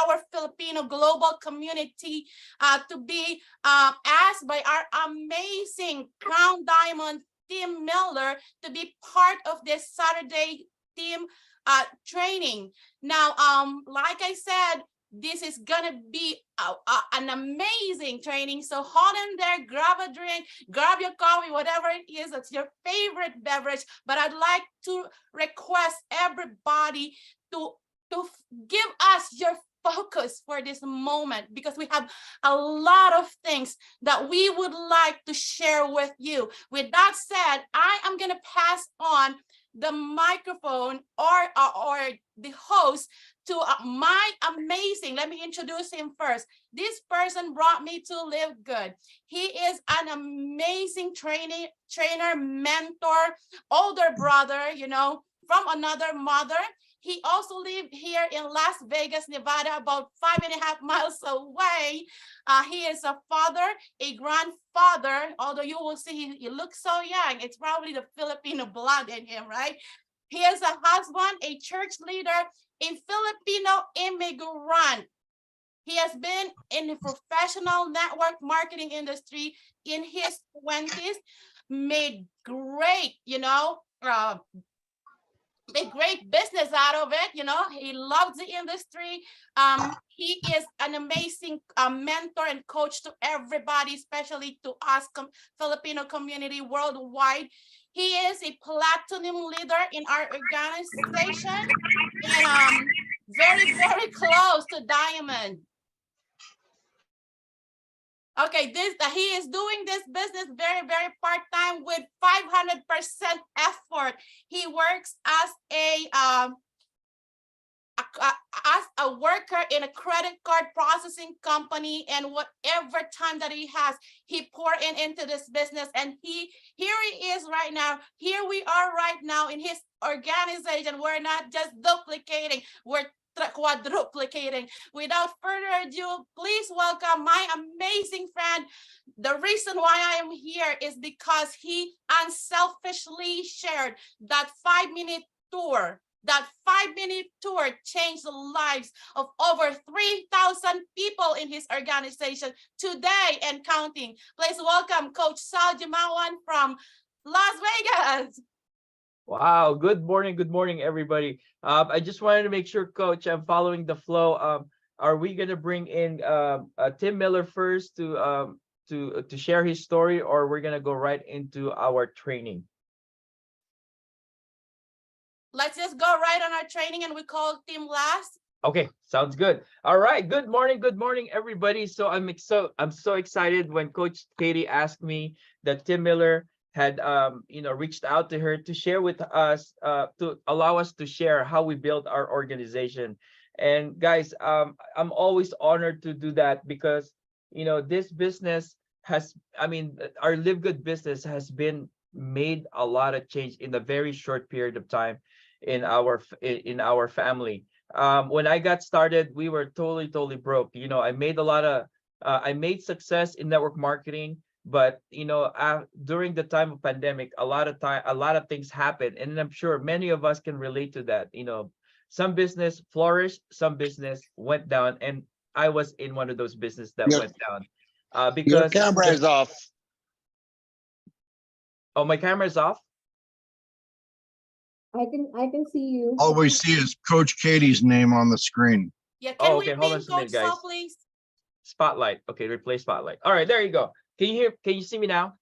our Filipino global community to be asked by our amazing Crown Diamond Tim Miller to be part of this Saturday team training. Now, like I said, this is gonna be an amazing training. So hold in there, grab a drink, grab your coffee, whatever it is that's your favorite beverage. But I'd like to request everybody to give us your focus for this moment, because we have a lot of things that we would like to share with you. With that said, I am gonna pass on the microphone or the host to my amazing, let me introduce him first. This person brought me to LiveGood. He is an amazing trainer, mentor, older brother, you know, from another mother. He also lived here in Las Vegas, Nevada, about 5.5 miles away. He is a father, a grandfather, although you will see he looks so young. It's probably the Filipino blood in him, right? He is a husband, a church leader, a Filipino immigrant. He has been in the professional network marketing industry in his 20s, made great, you know, a great business out of it. You know, he loves the industry. He is an amazing mentor and coach to everybody, especially to us Filipino community worldwide. He is a platinum leader in our organization, and very, very close to diamond. Okay, he is doing this business very, very part-time with 500% effort. He works as a worker in a credit card processing company, and whatever time that he has, he pour into this business. And here he is right now. Here we are right now in his organization. We're not just duplicating, we're quadruplicating. Without further ado, please welcome my amazing friend. The reason why I am here is because he unselfishly shared that 5-minute tour. That 5-minute tour changed the lives of over 3,000 people in his organization today and counting. Please welcome Coach Sal Jimawan from Las Vegas. Wow, good morning, everybody. I just wanted to make sure, Coach, I'm following the flow. Are we gonna bring in Tim Miller first to share his story, or we're gonna go right into our training? Let's just go right on our training, and we call Tim last. Okay, sounds good. All right, good morning, everybody. So I'm so excited when Coach Katie asked me that Tim Miller had reached out to her to share with us, to allow us to share how we build our organization. And guys, I'm always honored to do that, because this business has, our LiveGood business has been made a lot of change in a very short period of time in our family. When I got started, we were totally broke. I made a lot of I made success in network marketing, but during the time of pandemic, a lot of things happened, and I'm sure many of us can relate to that. Some business flourished, some business went down, and I was in one of those business that went down. Because your camera is off. Oh, my camera is off. I can see you. All we see is Coach Katie's name on the screen. Yeah, can we hold on pin a minute, Coach guys. Sal, please? Spotlight. Okay, replace spotlight. All right, there you go. Can you see me now?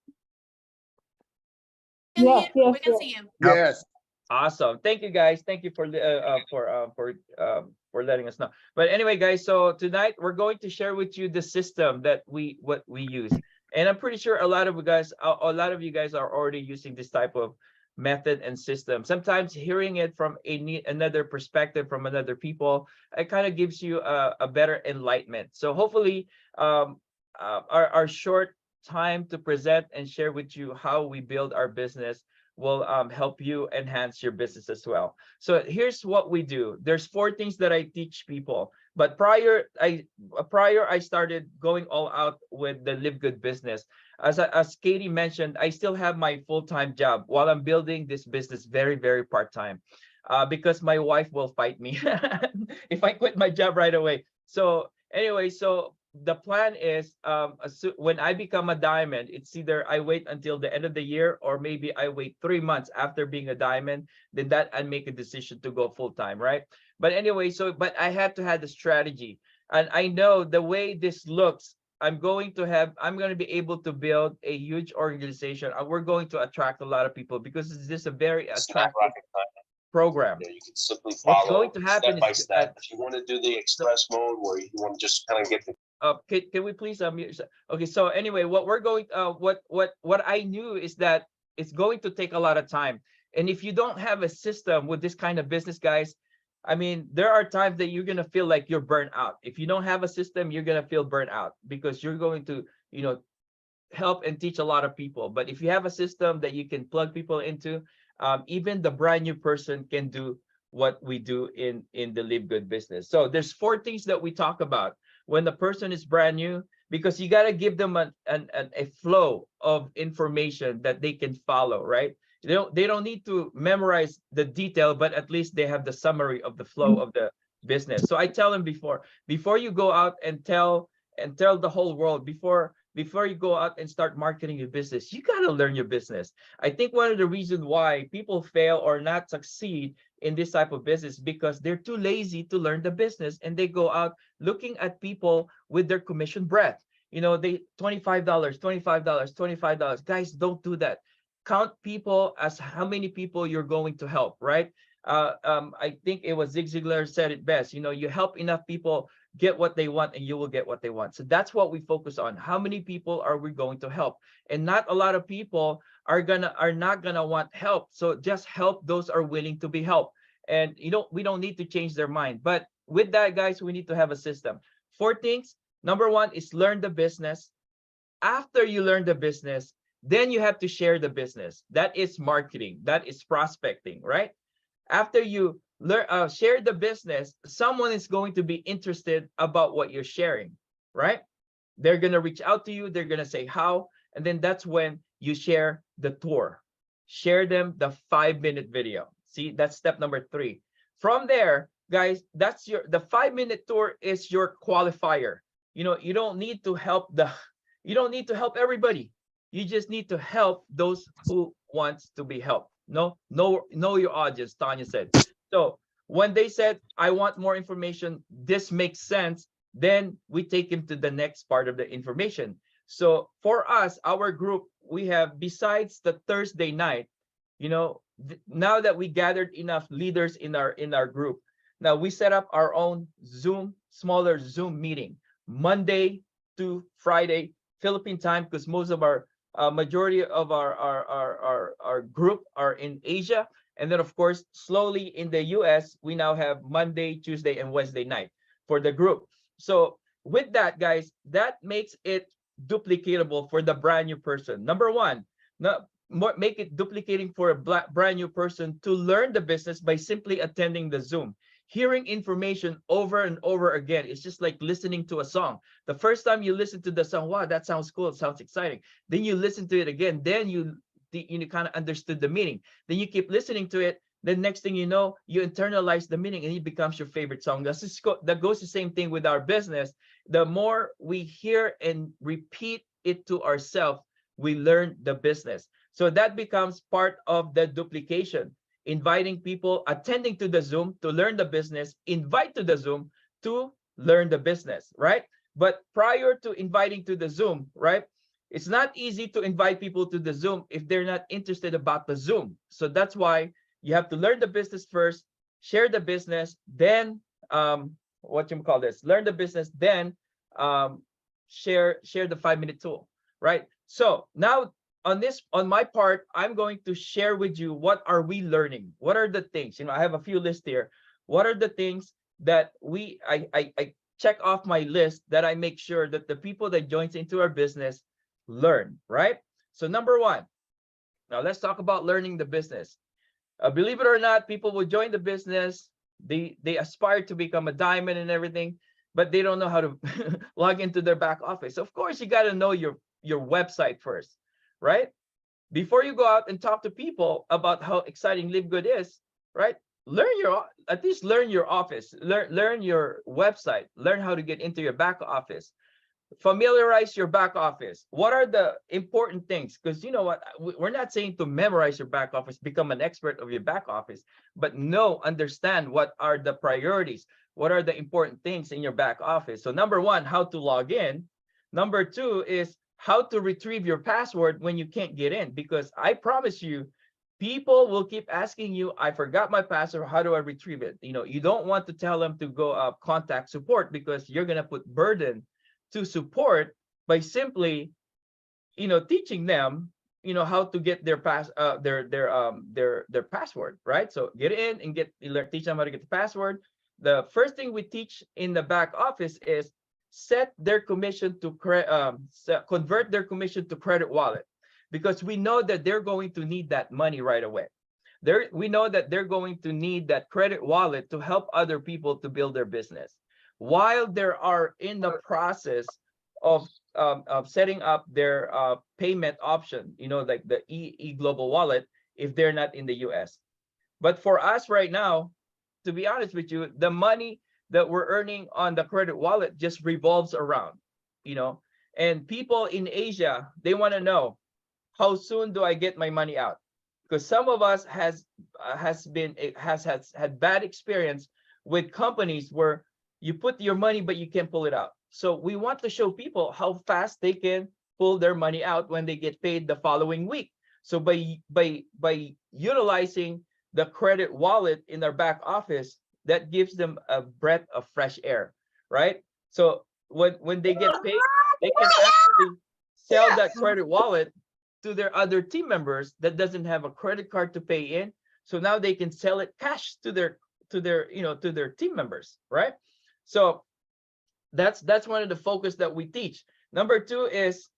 Yes, We can see you. Yes. Awesome. Thank you, guys. Thank you for letting us know. But anyway, guys, so tonight we're going to share with you the system that we use. And I'm pretty sure a lot of you guys are already using this type of method and system. Sometimes hearing it from another perspective, from another people, it kind of gives you a better enlightenment. So hopefully our short time to present and share with you how we build our business will help you enhance your business as well. So here's what we do. There's 4 things that I teach people. But prior I started going all out with the LiveGood business. As Katie mentioned, I still have my full-time job while I'm building this business very, very part-time. Because my wife will fight me if I quit my job right away. So anyway, so the plan is when I become a diamond, it's either I wait until the end of the year or maybe I wait 3 months after being a diamond, then that I make a decision to go full time, right? But anyway, so but I had to have the strategy. And I know the way this looks, I'm going to be able to build a huge organization. We're going to attract a lot of people because this is a very It's not attractive rocket science. program. You can simply What's follow going to happen step by is step. If you want to do the so, express mode where you want to just kind of get the can we please unmute? Okay, so anyway, what we're going what I knew is that it's going to take a lot of time. And if you don't have a system with this kind of business, guys, I mean, there are times that you're gonna feel like you're burnt out. If you don't have a system, you're gonna feel burnt out because you're going to, help and teach a lot of people. But if you have a system that you can plug people into, even the brand new person can do what we do in the Live Good business. So there's 4 things that we talk about when the person is brand new, because you got to give them a flow of information that they can follow, right? They don't need to memorize the detail, but at least they have the summary of the flow of the business. So I tell them before you go out and tell the whole world, before you go out and start marketing your business, you got to learn your business. I think one of the reasons why people fail or not succeed in this type of business because they're too lazy to learn the business, and they go out looking at people with their commission breath. They $25, $25, $25. Guys, don't do that. Count people as how many people you're going to help, right? I think it was Zig Ziglar said it best. You help enough people get what they want, and you will get what they want. So that's what we focus on. How many people are we going to help? And not a lot of people are not gonna want help. So just help those are willing to be helped. And we don't need to change their mind. But with that, guys, we need to have a system. 4 things. Number 1 is learn the business. After you learn the business, then you have to share the business. That is marketing. That is prospecting, right? After you share the business, someone is going to be interested about what you're sharing, right? They're going to reach out to you. They're going to say how. And then that's when you share the tour. Share them the 5-minute video. See, that's step number 3. From there, guys, the 5-minute tour is your qualifier. You don't need to help everybody. You just need to help those who wants to be helped. Know your audience, Tanya said. So when they said, I want more information, this makes sense, then we take him to the next part of the information. So for us, our group, we have, besides the Thursday night, now that we gathered enough leaders in our group, now we set up our own smaller Zoom meeting, Monday to Friday, Philippine time, because most of our majority of our group are in Asia. And then, of course, slowly in the US, we now have Monday, Tuesday, and Wednesday night for the group. So with that, guys, that makes it duplicatable for the brand new person. Number 1, make it duplicating for a brand new person to learn the business by simply attending the Zoom. Hearing information over and over again, it's just like listening to a song. The first time you listen to the song, wow, that sounds cool, it sounds exciting. Then you listen to it again, then you kind of understood the meaning. Then you keep listening to it. Then next thing you know, you internalize the meaning and it becomes your favorite song. That goes the same thing with our business. The more we hear and repeat it to ourselves, we learn the business. So that becomes part of the duplication. Inviting people, attending to the Zoom to learn the business, invite to the Zoom to learn the business, right? But prior to inviting to the Zoom, right? It's not easy to invite people to the Zoom if they're not interested about the Zoom. So that's why you have to learn the business first, share the business, then learn the business, then share the 5-minute tool, right? So now on my part, I'm going to share with you what are we learning? What are the things? I have a few lists here. What are the things that I check off my list that I make sure that the people that joins into our business learn, right? So number 1, now let's talk about learning the business. Believe it or not, people will join the business. They aspire to become a diamond and everything, but they don't know how to log into their back office. Of course, you got to know your website first, right? Before you go out and talk to people about how exciting LiveGood is, right? at least learn your office, learn your website, learn how to get into your back office, familiarize your back office. What are the important things? Because you know what, we're not saying to memorize your back office, become an expert of your back office, but understand what are the priorities, what are the important things in your back office. So number one, how to log in. Number two is how to retrieve your password when you can't get in, because I promise you, people will keep asking you, I forgot my password, how do I retrieve it? You don't want to tell them to go contact support, because you're going to put burden to support by simply teaching them how to get their their password, right? So get in and teach them how to get the password. The first thing we teach in the back office is set their commission to convert their commission to credit wallet, because we know that they're going to need that money right away. We know that they're going to need that credit wallet to help other people to build their business while they are in the process of setting up their payment option, like the global wallet, if they're not in the US. But for us right now, to be honest with you, the money that we're earning on the credit wallet just revolves around, and people in Asia, they want to know, how soon do I get my money out? Because some of us has had bad experience with companies where you put your money but you can't pull it out. So we want to show people how fast they can pull their money out when they get paid the following week. So by utilizing the credit wallet in their back office, that gives them a breath of fresh air, right? So when they get paid, they can actually sell that credit wallet to their other team members that doesn't have a credit card to pay in. So now they can sell it cash to their team members, right? So that's one of the focus that we teach. Number two is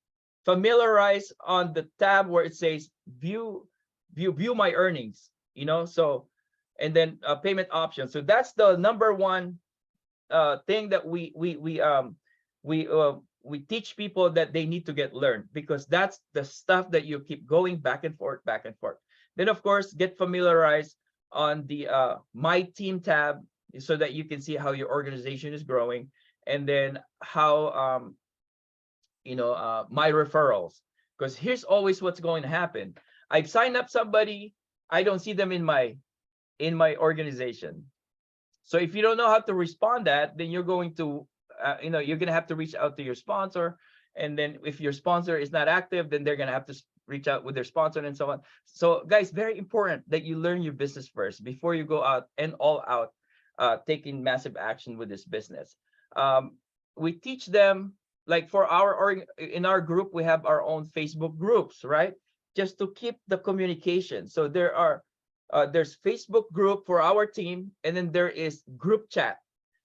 familiarize on the tab where it says view my earnings, so, and then payment options. So that's the number one thing that we teach people that they need to get learned, because that's the stuff that you keep going back and forth. Then of course, get familiarized on the my team tab, so that you can see how your organization is growing, and then how my referrals, because here's always what's going to happen. I've signed up somebody, I don't see them in my organization. So if you don't know how to respond that, then you're going to you're going to have to reach out to your sponsor, and then if your sponsor is not active, then they're going to have to reach out with their sponsor, and so on. So guys, very important that you learn your business first before you go out and all out taking massive action with this business. We teach them, like for in our group, we have our own Facebook groups, right? Just to keep the communication. So there's Facebook group for our team, and then there is group chat.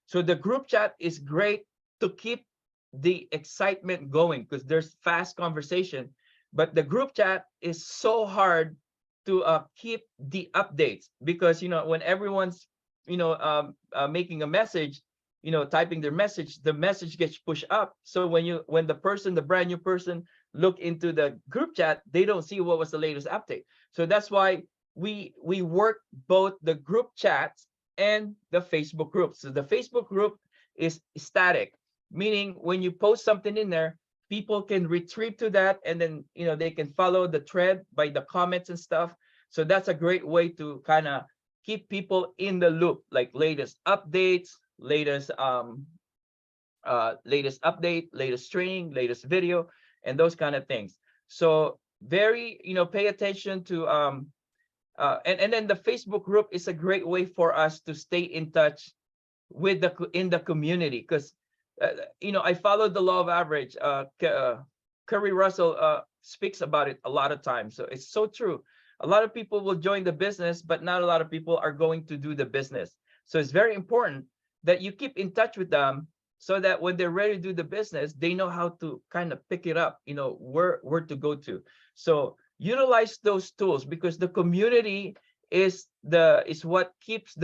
So the group chat is great to keep the excitement going, because there's fast conversation, but the group chat is so hard to keep the updates, because when everyone's making a message, typing their message, the message gets pushed up. So when the brand new person look into the group chat, they don't see what was the latest update. So that's why we work both the group chats and the Facebook group. So the Facebook group is static, meaning when you post something in there, people can retrieve to that, and then they can follow the thread by the comments and stuff. So that's a great way to kind of keep people in the loop, like latest updates, latest update, latest training, latest video, and those kind of things. So very pay attention to and then the Facebook group is a great way for us to stay in touch with the community, because I follow the law of average. Curry Russell speaks about it a lot of times, so it's so true. A lot of people will join the business, but not a lot of people are going to do the business. So it's very important that you keep in touch with them, so that when they're ready to do the business, they know how to kind of pick it up, where to go to. So utilize those tools, because the community is what keeps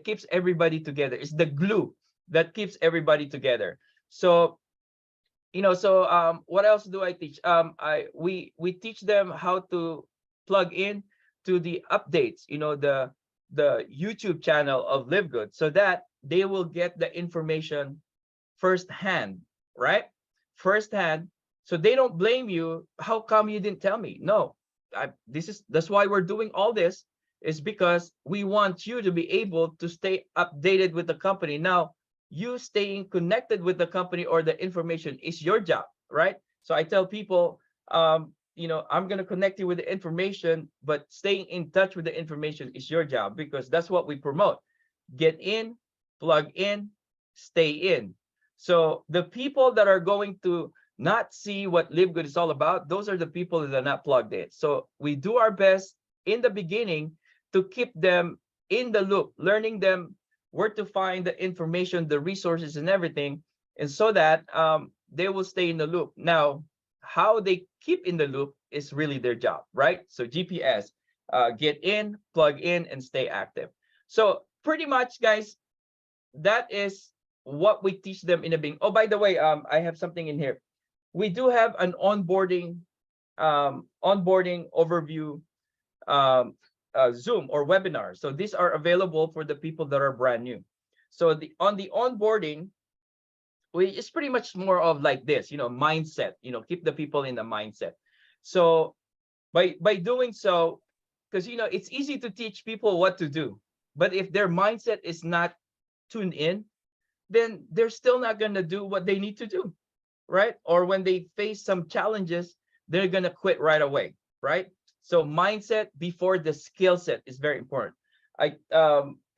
keeps everybody together. It's the glue that keeps everybody together. So what else do I teach? We teach them how to plug in to the updates, the YouTube channel of LiveGood so that they will get the information firsthand, right? Firsthand, so they don't blame you. How come you didn't tell me? No, that's why we're doing all this, is because we want you to be able to stay updated with the company. Now, you staying connected with the company or the information is your job, right? So I tell people, I'm going to connect you with the information, but staying in touch with the information is your job, because that's what we promote. Get in, plug in, stay in. So the people that are going to not see what LiveGood is all about, those are the people that are not plugged in. So we do our best in the beginning to keep them in the loop, learning them where to find the information, the resources and everything, and so that they will stay in the loop. Now, how they keep in the loop is really their job, right? So GPS, get in, plug in, and stay active. So pretty much, guys, that is what we teach them in the beginning. Oh, by the way, I have something in here. We do have an onboarding overview Zoom or webinar. So these are available for the people that are brand new. So on the onboarding, it's pretty much more of like this, mindset, keep the people in the mindset. So by doing so, because it's easy to teach people what to do, but if their mindset is not tuned in, then they're still not going to do what they need to do, right? Or when they face some challenges, they're going to quit right away, right? So mindset before the skill set is very important.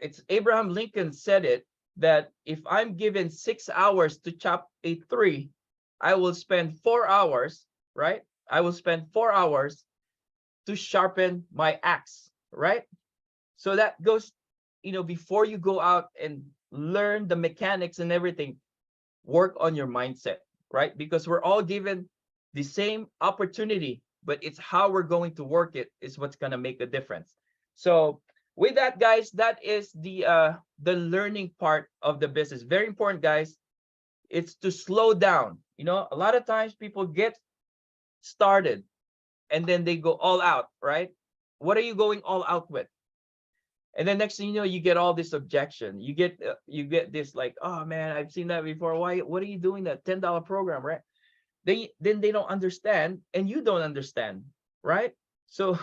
It's Abraham Lincoln said it, that if I'm given 6 hours to chop a tree, I will spend 4 hours, right? I will spend 4 hours to sharpen my axe, right? So that goes, before you go out and learn the mechanics and everything, work on your mindset, right? Because we're all given the same opportunity, but it's how we're going to work it is what's going to make a difference. So with that, guys, that is the learning part of the business. Very important, guys. It's to slow down. A lot of times people get started and then they go all out, right? What are you going all out with? And then next thing you know, you get all this objection. You get this like, oh man, I've seen that before. Why? What are you doing that $10 program, right? Then they don't understand, and you don't understand, right? So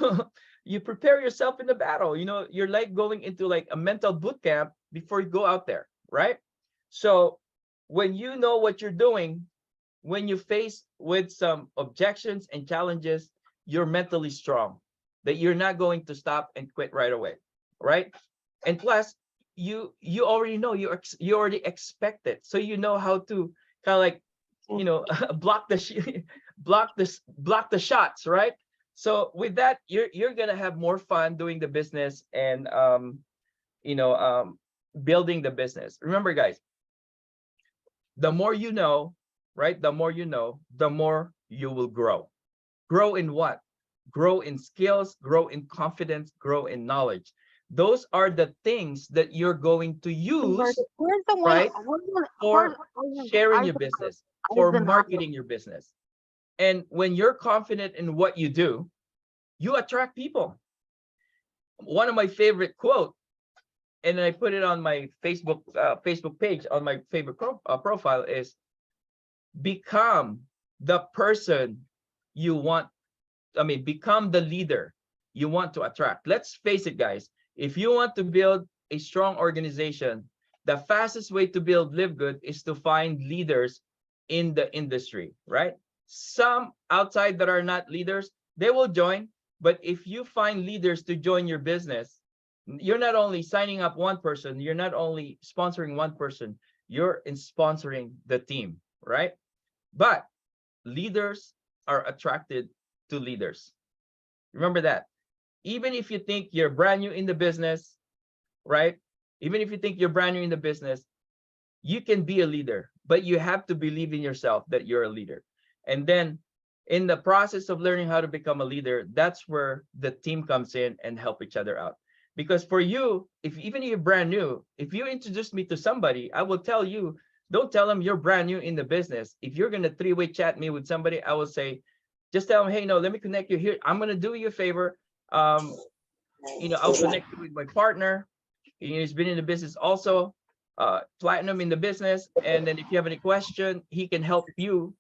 you prepare yourself in the battle. You're like going into like a mental boot camp before you go out there, right? So when you know what you're doing, when you face with some objections and challenges, you're mentally strong, that you're not going to stop and quit right away, right? And plus, you already know, you already expect it, so you know how to kind of like block the shots, right? So with that, you're gonna have more fun doing the business and building the business. Remember, guys, the more you know, right? The more you know, the more you will grow. Grow in what? Grow in skills, grow in confidence, grow in knowledge. Those are the things that you're going to use, right, for sharing your business, for marketing your business. And when you're confident in what you do, you attract people. One of my favorite quote, and I put it on my Facebook page, on my favorite profile, is become the person you want. Become the leader you want to attract. Let's face it, guys. If you want to build a strong organization, the fastest way to build LiveGood is to find leaders in the industry, right? Some outside that are not leaders, they will join. But if you find leaders to join your business, you're not only signing up one person, you're not only sponsoring one person, you're sponsoring the team, right? But leaders are attracted to leaders. Remember that. Even if you think you're brand new in the business, right? Even if you think you're brand new in the business, you can be a leader, but you have to believe in yourself that you're a leader. And then in the process of learning how to become a leader, that's where the team comes in and help each other out. Because for you, even if you're brand new, if you introduce me to somebody, I will tell you, don't tell them you're brand new in the business. If you're going to three-way chat me with somebody, I will say, just tell them, hey, no, let me connect you here. I'm going to do you a favor. I'll connect you with my partner. He's been in the business also, platinum in the business. And then if you have any question, he can help you.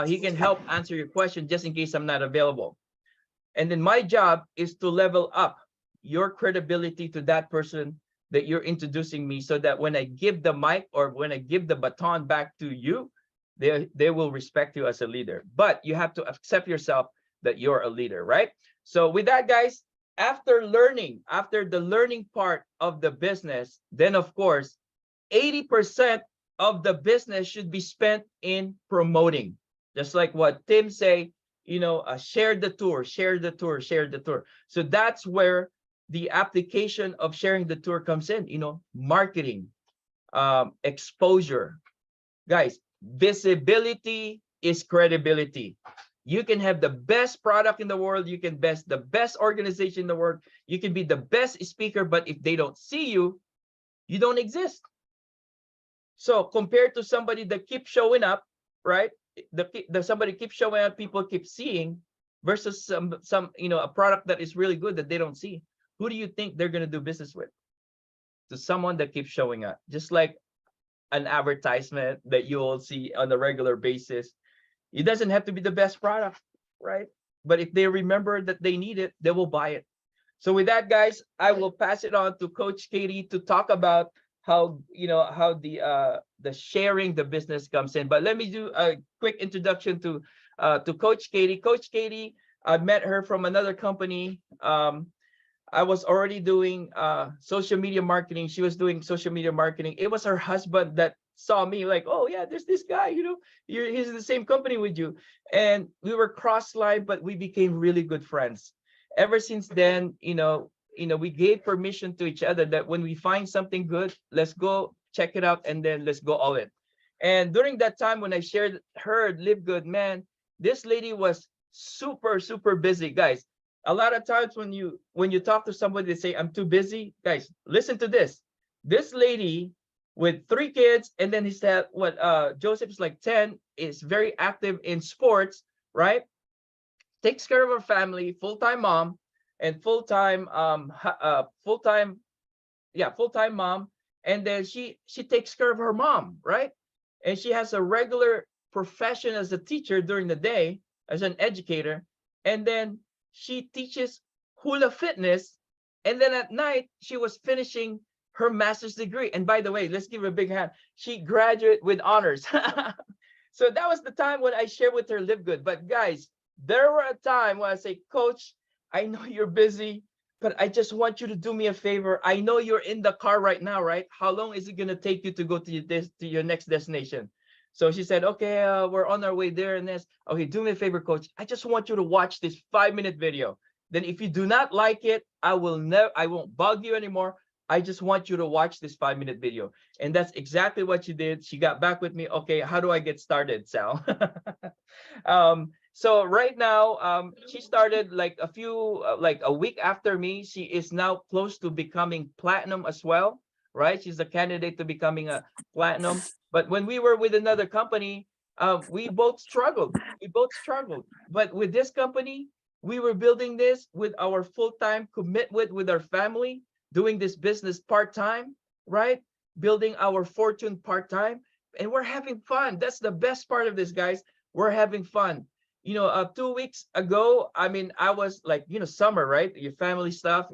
He can help answer your question just in case I'm not available. And then my job is to level up your credibility to that person that you're introducing me, so that when I give the mic or when I give the baton back to you, they will respect you as a leader. But you have to accept yourself that you're a leader, right? So with that, guys, after the learning part of the business, then of course, 80% of the business should be spent in promoting. Just like what Tim say, share the tour, share the tour, share the tour. So that's where the application of sharing the tour comes in, marketing, exposure. Guys, visibility is credibility. You can have the best product in the world, you can the best organization in the world, you can be the best speaker, but if they don't see you, you don't exist. So compared to somebody that keeps showing up, right? The somebody keeps showing up, people keep seeing, versus some a product that is really good that they don't see. Who do you think they're gonna do business with? To someone that keeps showing up, just like an advertisement that you all see on a regular basis. It doesn't have to be the best product, right? But if they remember that they need it, they will buy it. So with that, guys, I will pass it on to Coach Katie to talk about how the sharing the business comes in. But let me do a quick introduction to Coach Katie. Coach Katie, I met her from another company. I was already doing social media marketing. She was doing social media marketing. It was her husband that saw me, like, oh yeah, there's this guy, he's in the same company with you. And we were cross-line, but we became really good friends. Ever since then, we gave permission to each other that when we find something good, let's go check it out, and then let's go all in. And during that time when I shared her LiveGood, man, this lady was super, super busy, guys. A lot of times when you talk to somebody, they say, I'm too busy. Guys, listen to this. This lady with 3 kids, and then he said, Joseph is like 10, is very active in sports, right? Takes care of her family, full-time mom, and full-time mom. And then she takes care of her mom, right? And she has a regular profession as a teacher during the day, as an educator. And then she teaches hula fitness. And then at night, she was finishing her master's degree. And by the way, let's give her a big hand. She graduated with honors. So that was the time when I shared with her LiveGood. But guys, there were a time when I say, Coach, I know you're busy, but I just want you to do me a favor. I know you're in the car right now, right? How long is it going to take you to go to your next destination? So she said, okay, we're on our way there and this. Okay, do me a favor, Coach. I just want you to watch this 5-minute video. Then if you do not like it, I won't bug you anymore. I just want you to watch this 5-minute video. And that's exactly what she did. She got back with me. Okay, how do I get started, Sal? So right now, she started like a week after me. She is now close to becoming platinum as well, right? She's a candidate to becoming a platinum. But when we were with another company, we both struggled. But with this company, we were building this with our full-time commitment with our family, doing this business part-time, right? Building our fortune part-time, and we're having fun. That's the best part of this, guys. We're having fun. 2 weeks ago, I was like, summer, right? Your family stuff,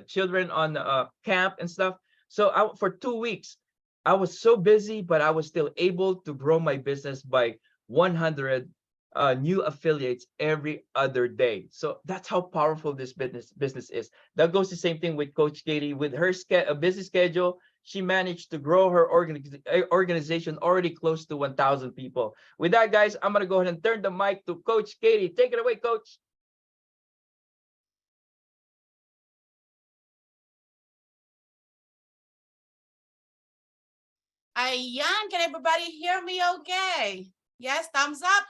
children on camp and stuff. So for 2 weeks, I was so busy, but I was still able to grow my business by 100 new affiliates every other day. So that's how powerful this business is. That goes the same thing with Coach Katie. With her busy schedule, she managed to grow her organization already close to 1,000 people. With that, guys, I'm going to go ahead and turn the mic to Coach Katie. Take it away, Coach. Ayan, can everybody hear me okay? Yes, thumbs up.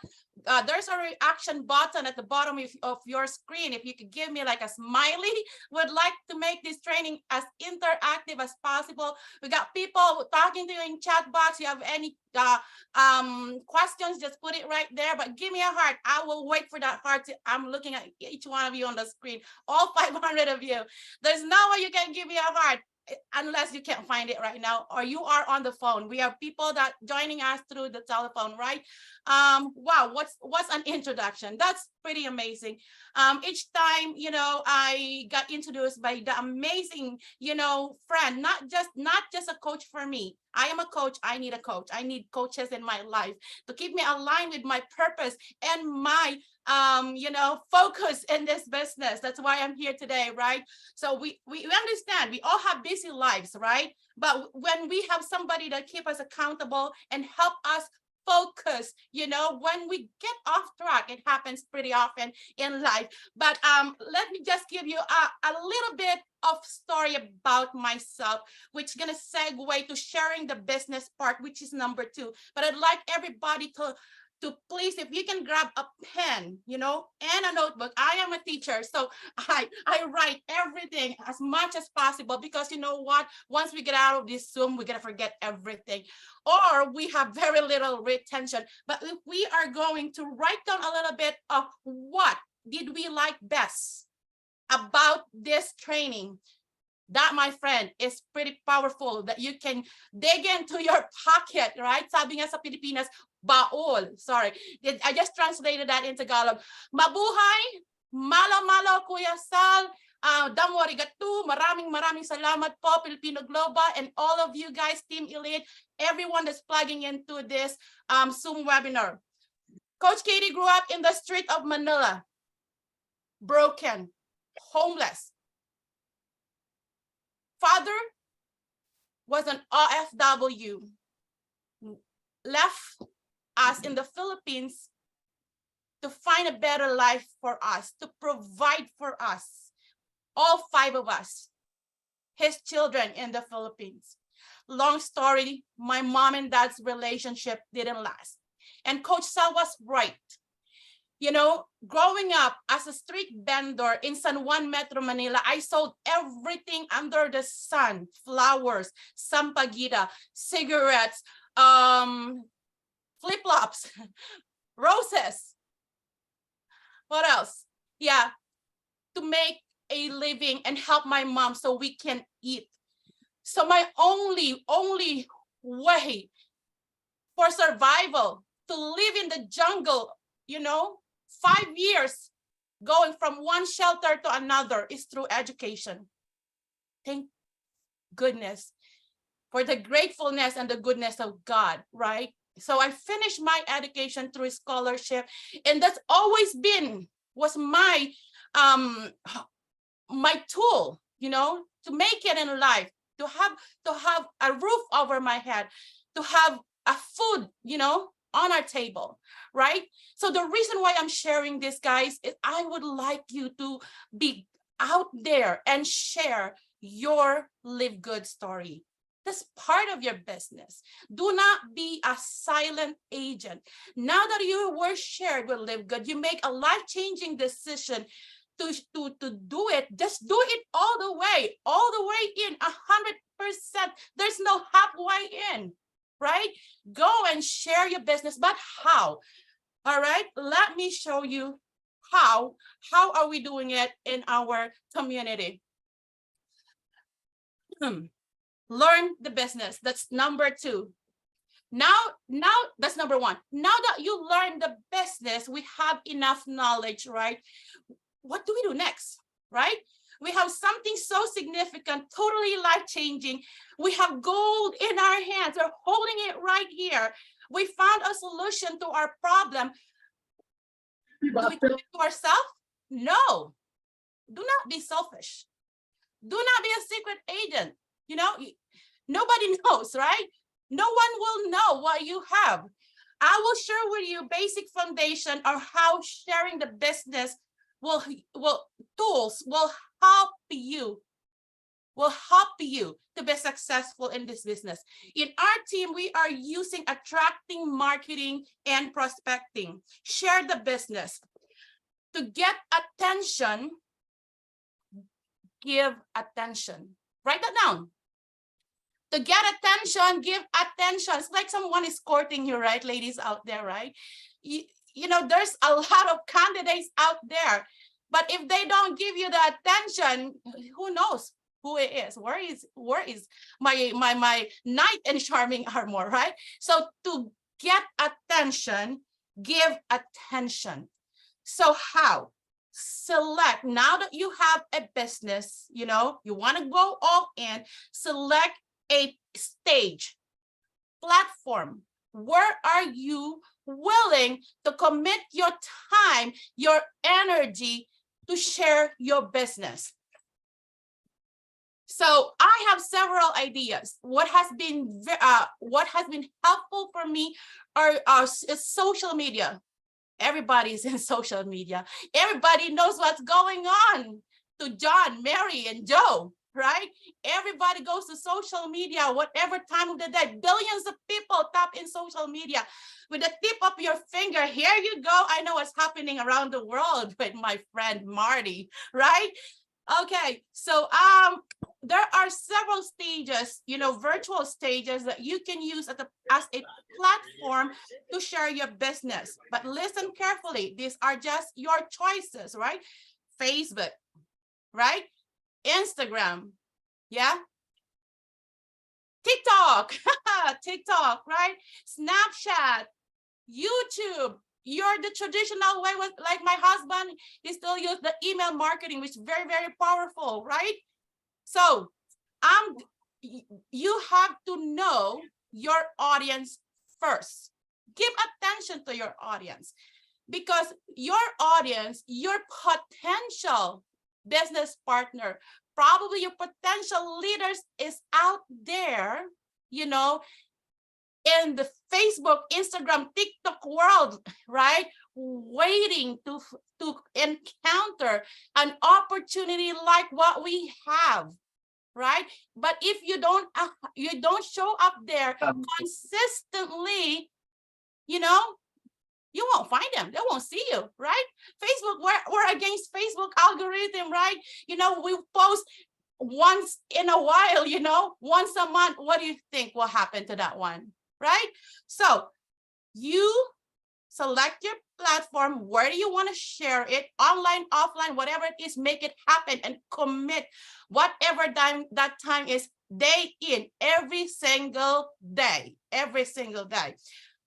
there's a reaction button at the bottom of your screen. If you could give me like a smiley, would like to make this training as interactive as possible. We got people talking to you in chat box. You have any questions, just put it right there, but give me a heart. I will wait for that heart. I'm looking at each one of you on the screen, all 500 of you. There's no way you can give me a heart unless you can't find it right now, or you are on the phone. We have people that joining us through the telephone, right? Wow, what's an introduction? That's pretty amazing. Each time, you know, I got introduced by the amazing, you know, friend, not just a coach for me. I am a coach. I need a coach. I need coaches in my life to keep me aligned with my purpose and my you know, focus in this business. That's why I'm here today, right? So we understand we all have busy lives, right? But when we have somebody that keep us accountable and help us focus, you know, when we get off track, it happens pretty often in life. But let me just give you a little bit of story about myself, which is gonna segue to sharing the business part, which is number 2. But I'd like everybody to please, if you can grab a pen, you know, and a notebook. I am a teacher, so I write everything as much as possible, because you know what? Once we get out of this Zoom, we're gonna forget everything, or we have very little retention. But if we are going to write down a little bit of what did we like best about this training, that, my friend, is pretty powerful, that you can dig into your pocket, right? Sabi nga sa Pilipinas, baol. Sorry, I just translated that into Tagalog. Mabuhay, malo-malo, Kuya Sal, damo arigato, maraming salamat po, Filipino Global, and all of you guys, Team Elite, everyone that's plugging into this Zoom webinar. Coach Katie grew up in the street of Manila, broken, homeless. Father was an OFW, left us in the Philippines to find a better life for us, to provide for us, all 5 of us, his children in the Philippines. Long story, my mom and dad's relationship didn't last. And Coach Sal was right. You know, growing up as a street vendor in San Juan, Metro Manila, I sold everything under the sun: flowers, sampaguita, cigarettes, flip-flops, roses. What else? Yeah, to make a living and help my mom so we can eat. So my only way for survival, to live in the jungle, you know, 5 years going from one shelter to another, is through education. Thank goodness for the gratefulness and the goodness of God, right? So I finished my education through scholarship, and that's always was my my tool, you know, to make it in life, to have a roof over my head, to have a food, you know, on our table, right? So the reason why I'm sharing this, guys, is I would like you to be out there and share your Live Good story. That's part of your business. Do not be a silent agent. Now that you were shared with Live Good, you make a life-changing decision to do it. Just do it all the way in, 100%. There's no halfway in, right? Go and share your business, but how? All right, let me show you how are we doing it in our community. Learn the business. That's number 2. Now that's number 1. Now that you learn the business, we have enough knowledge, right? What do we do next, right? We have something so significant, totally life-changing. We have gold in our hands. We're holding it right here. We found a solution to our problem. Do we do it to ourselves? No. Do not be selfish. Do not be a secret agent. You know, nobody knows, right? No one will know what you have. I will share with you basic foundation of how sharing the business tools will help you will help you to be successful in this business. In our team, we are using attracting, marketing, and prospecting. Share the business. To get attention, give attention. Write that down. To get attention, give attention. It's like someone is courting you, right, ladies out there, right? You know, there's a lot of candidates out there, but if they don't give you the attention, who knows who it is? Where is my knight in shining armor, right? So to get attention, give attention. So how? Select, now that you have a business, you know, you want to go all in, select a stage, platform. Where are you willing to commit your time, your energy to share your business? So I have several ideas. What has been helpful for me are social media. Everybody's in social media. Everybody knows what's going on to John, Mary, and Joe, right? Everybody goes to social media, whatever time of the day. Billions of people tap in social media. With the tip of your finger, here you go. I know what's happening around the world with my friend Marty, right? Okay, so there are several stages, you know, virtual stages that you can use as a platform to share your business. But listen carefully, these are just your choices, right? Facebook, right? Instagram, yeah? TikTok, TikTok, right? Snapchat, YouTube. You're the traditional way with, like my husband, he still use the email marketing, which is very, very powerful, right? So you have to know your audience first. Give attention to your audience, because your audience, your potential business partner, probably your potential leaders is out there, you know, in the Facebook, Instagram, TikTok world, right? Waiting to encounter an opportunity like what we have, right? But if you don't show up there consistently, you know, you won't find them. They won't see you, right? Facebook, we're against Facebook algorithm, right? You know, we post once in a while, you know, once a month. What do you think will happen to that one, right? So you select your platform. Where do you want to share it? Online, offline, whatever it is, make it happen and commit whatever time that time is, day in, every single day.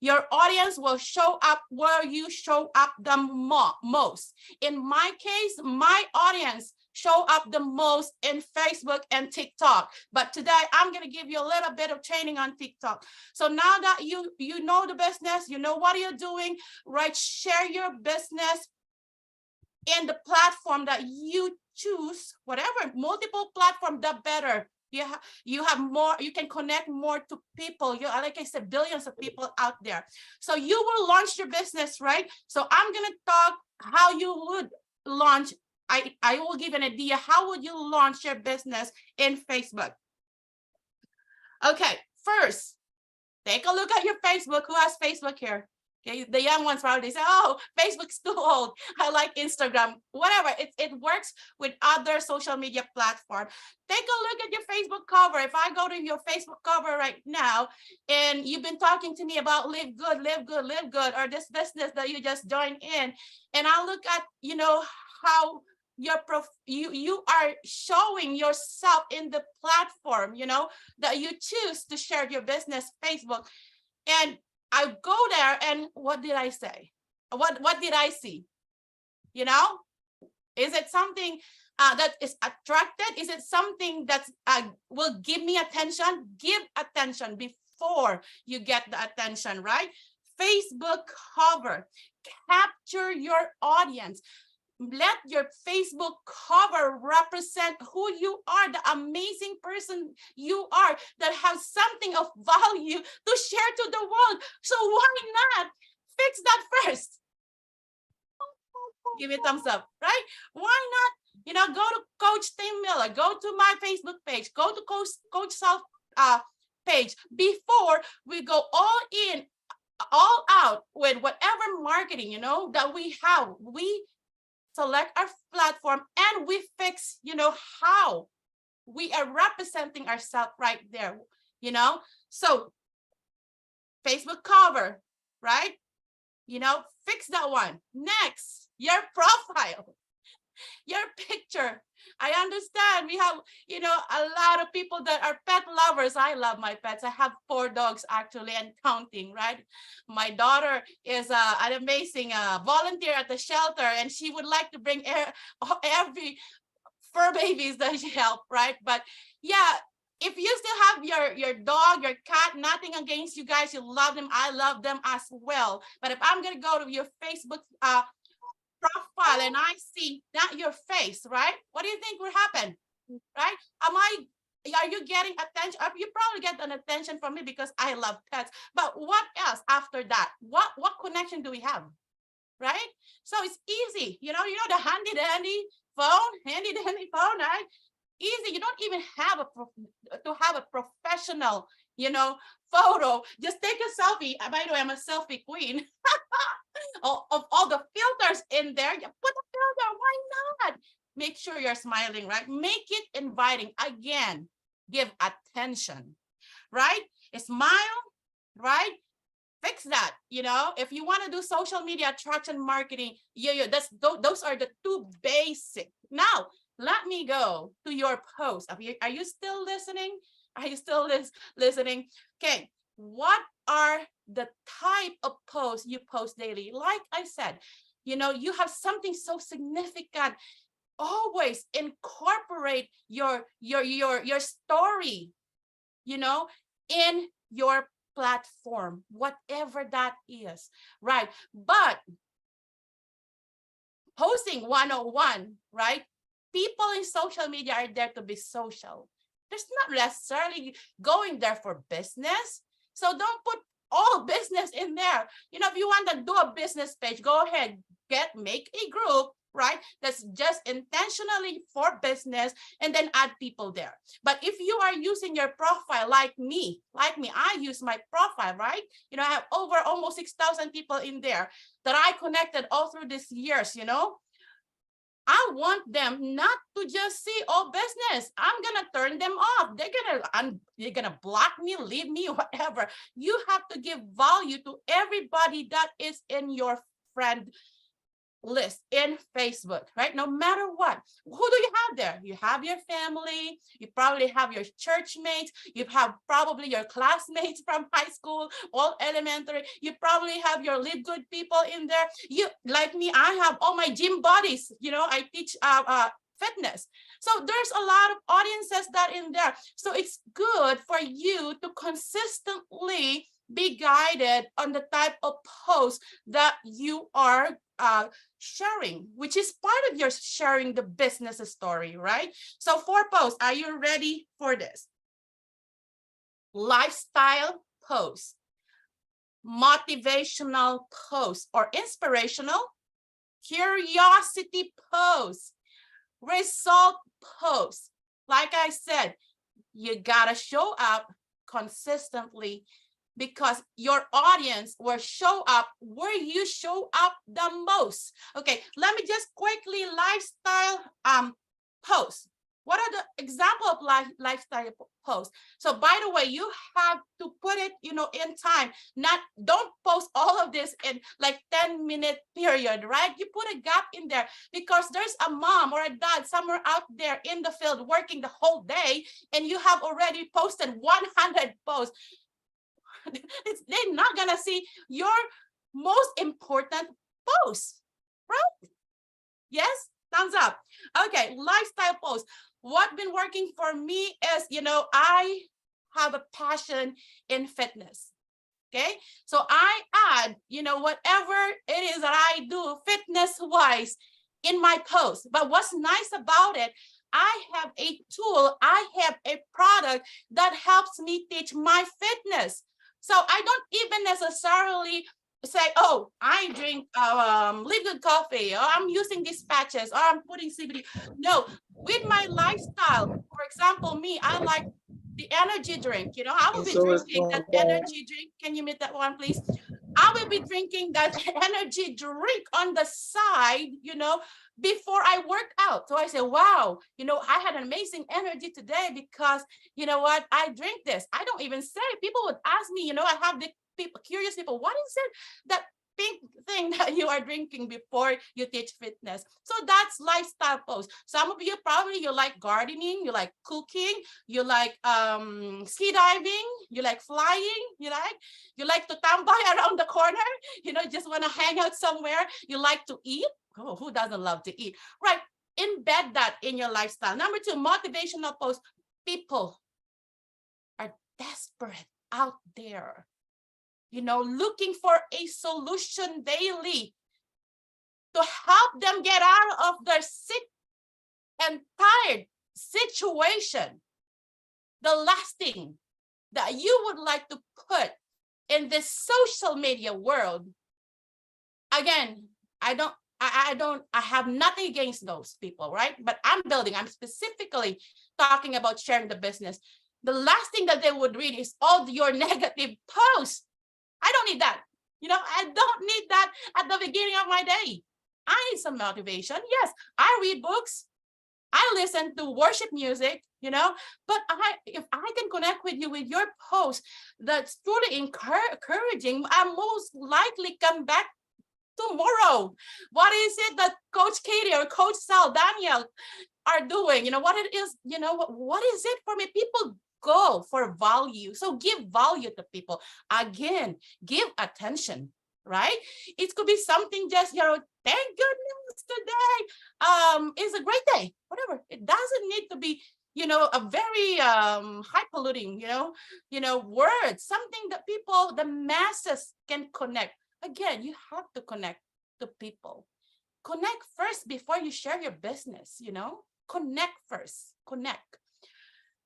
Your audience will show up where you show up the most. In my case, my audience show up the most in Facebook and TikTok. But today I'm going to give you a little bit of training on TikTok. So now that you know the business, you know what you're doing, right? Share your business in the platform that you choose, whatever, multiple platform, the better. You have more, you can connect more to people. You, like I said, billions of people out there. So you will launch your business, right? So I'm going to talk how you would launch. I will give an idea. How would you launch your business in Facebook? Okay, first, take a look at your Facebook. Who has Facebook here? Okay, the young ones probably say, oh, Facebook's too old. I like Instagram, whatever. It works with other social media platform. Take a look at your Facebook cover. If I go to your Facebook cover right now, and you've been talking to me about live good, or this business that you just joined in, and I look at, you know, how you are showing yourself in the platform, you know, that you choose to share your business, Facebook. And I go there, and what did I say? What did I see? You know, is it something that is attracted? Is it something that will give me attention? Give attention before you get the attention, right? Facebook cover, capture your audience. Let your Facebook cover represent who you are, the amazing person you are, that has something of value to share to the world. So why not fix that first? Give it a thumbs up, right? Why not go to Coach Tim Miller, go to my Facebook page, go to Coach Self page before we go all out with whatever marketing, that we have. We select our platform and we fix, how we are representing ourselves right there, So Facebook cover, right? Fix that one. Next, your profile, your picture. I understand we have, a lot of people that are pet lovers. I love my pets. I have 4 dogs actually and counting, right? My daughter is an amazing volunteer at the shelter, and she would like to bring every fur babies that she help, right? But yeah, if you still have your dog, your cat, nothing against you guys, you love them, I love them as well. But if I'm gonna go to your Facebook profile and I see not your face, right? What do you think would happen, right? Are you getting attention? You probably get an attention from me because I love pets. But what else after that? What connection do we have, right? So it's easy, the handy dandy phone, right? Easy. You don't even have to have a professional, photo. Just take a selfie. By the way, I'm a selfie queen. Of all the filters in there, you put a filter. Why not? Make sure you're smiling, right? Make it inviting. Again, give attention, right? Smile, right? Fix that. If you want to do social media attraction marketing, those are the 2 basic. Now let me go to your post. Are you still listening? Are you still listening? Okay, what are the type of posts you post daily? Like I said, you have something so significant. Always incorporate your story, in your platform, whatever that is, right? But posting 101, right? People in social media are there to be social. There's not necessarily going there for business. So don't put all business in there. If you want to do a business page, go ahead, make a group, right? That's just intentionally for business, and then add people there. But if you are using your profile like me, I use my profile, right? I have over almost 6,000 people in there that I connected all through these years, I want them not to just see all business. I'm gonna turn them off. They're gonna block me, leave me, whatever. You have to give value to everybody that is in your friend list in Facebook, right? No matter what. Who do you have there? You have your family, you probably have your church mates, you have probably your classmates from high school, all elementary, you probably have your LiveGood people in there. You, like me, I have all my gym buddies, I teach fitness. So there's a lot of audiences that in there. So it's good for you to consistently be guided on the type of posts that you are sharing, which is part of your sharing the business story, right? So 4 posts, are you ready for this? Lifestyle posts, motivational posts or inspirational, curiosity posts, result posts. Like I said, you gotta show up consistently because your audience will show up where you show up the most. Okay, let me just quickly lifestyle posts. What are the example of lifestyle posts? So by the way, you have to put it, in time. Don't post all of this in like 10-minute period, right? You put a gap in there because there's a mom or a dad somewhere out there in the field working the whole day, and you have already posted 100 posts. They're not gonna see your most important post, right? Yes, thumbs up. Okay, lifestyle post. What been working for me is, I have a passion in fitness. Okay, so I add, whatever it is that I do fitness wise in my post. But what's nice about it, I have a tool, I have a product that helps me teach my fitness. So I don't even necessarily say, oh, I drink LiveGood coffee, or I'm using these patches, or I'm putting CBD. No, with my lifestyle, for example, me, I like the energy drink. You know, I will be drinking that energy drink. Can you mute that one, please? I will be drinking that energy drink on the side, you know, before I work out. So I say, wow, you know, I had an amazing energy today because, you know what, I drink this. I don't even say, people would ask me, you know, I have the people, curious people, what is it that pink thing that you are drinking before you teach fitness? So that's lifestyle post. Some of you probably, you like gardening, you like cooking, you like ski diving, you like flying, you like to tambay around the corner, you know, just want to hang out somewhere, you like to eat. Oh, who doesn't love to eat? Right. Embed that in your lifestyle. Number two, motivational post. People are desperate out there, you know, looking for a solution daily to help them get out of their sick and tired situation. The last thing that you would like to put in this social media world, again, I have nothing against those people, right? But I'm specifically talking about sharing the business. The last thing that they would read is all your negative posts. I don't need that. You know, I don't need that at the beginning of my day. I need some motivation. Yes, I read books. I listen to worship music, you know, but if I can connect with you with your post that's truly encouraging, I'm most likely come back tomorrow. What is it that Coach Katie or Coach Sal, Daniel are doing? You know, what it is, you know, what is it for me? People go for value. So give value to people. Again, give attention, right? It could be something just, you know, thank goodness today is a great day, whatever. It doesn't need to be, you know, a very high polluting, you know, words, something that people, the masses can connect. Again, you have to connect to people. Connect first before you share your business, you know, connect first, connect.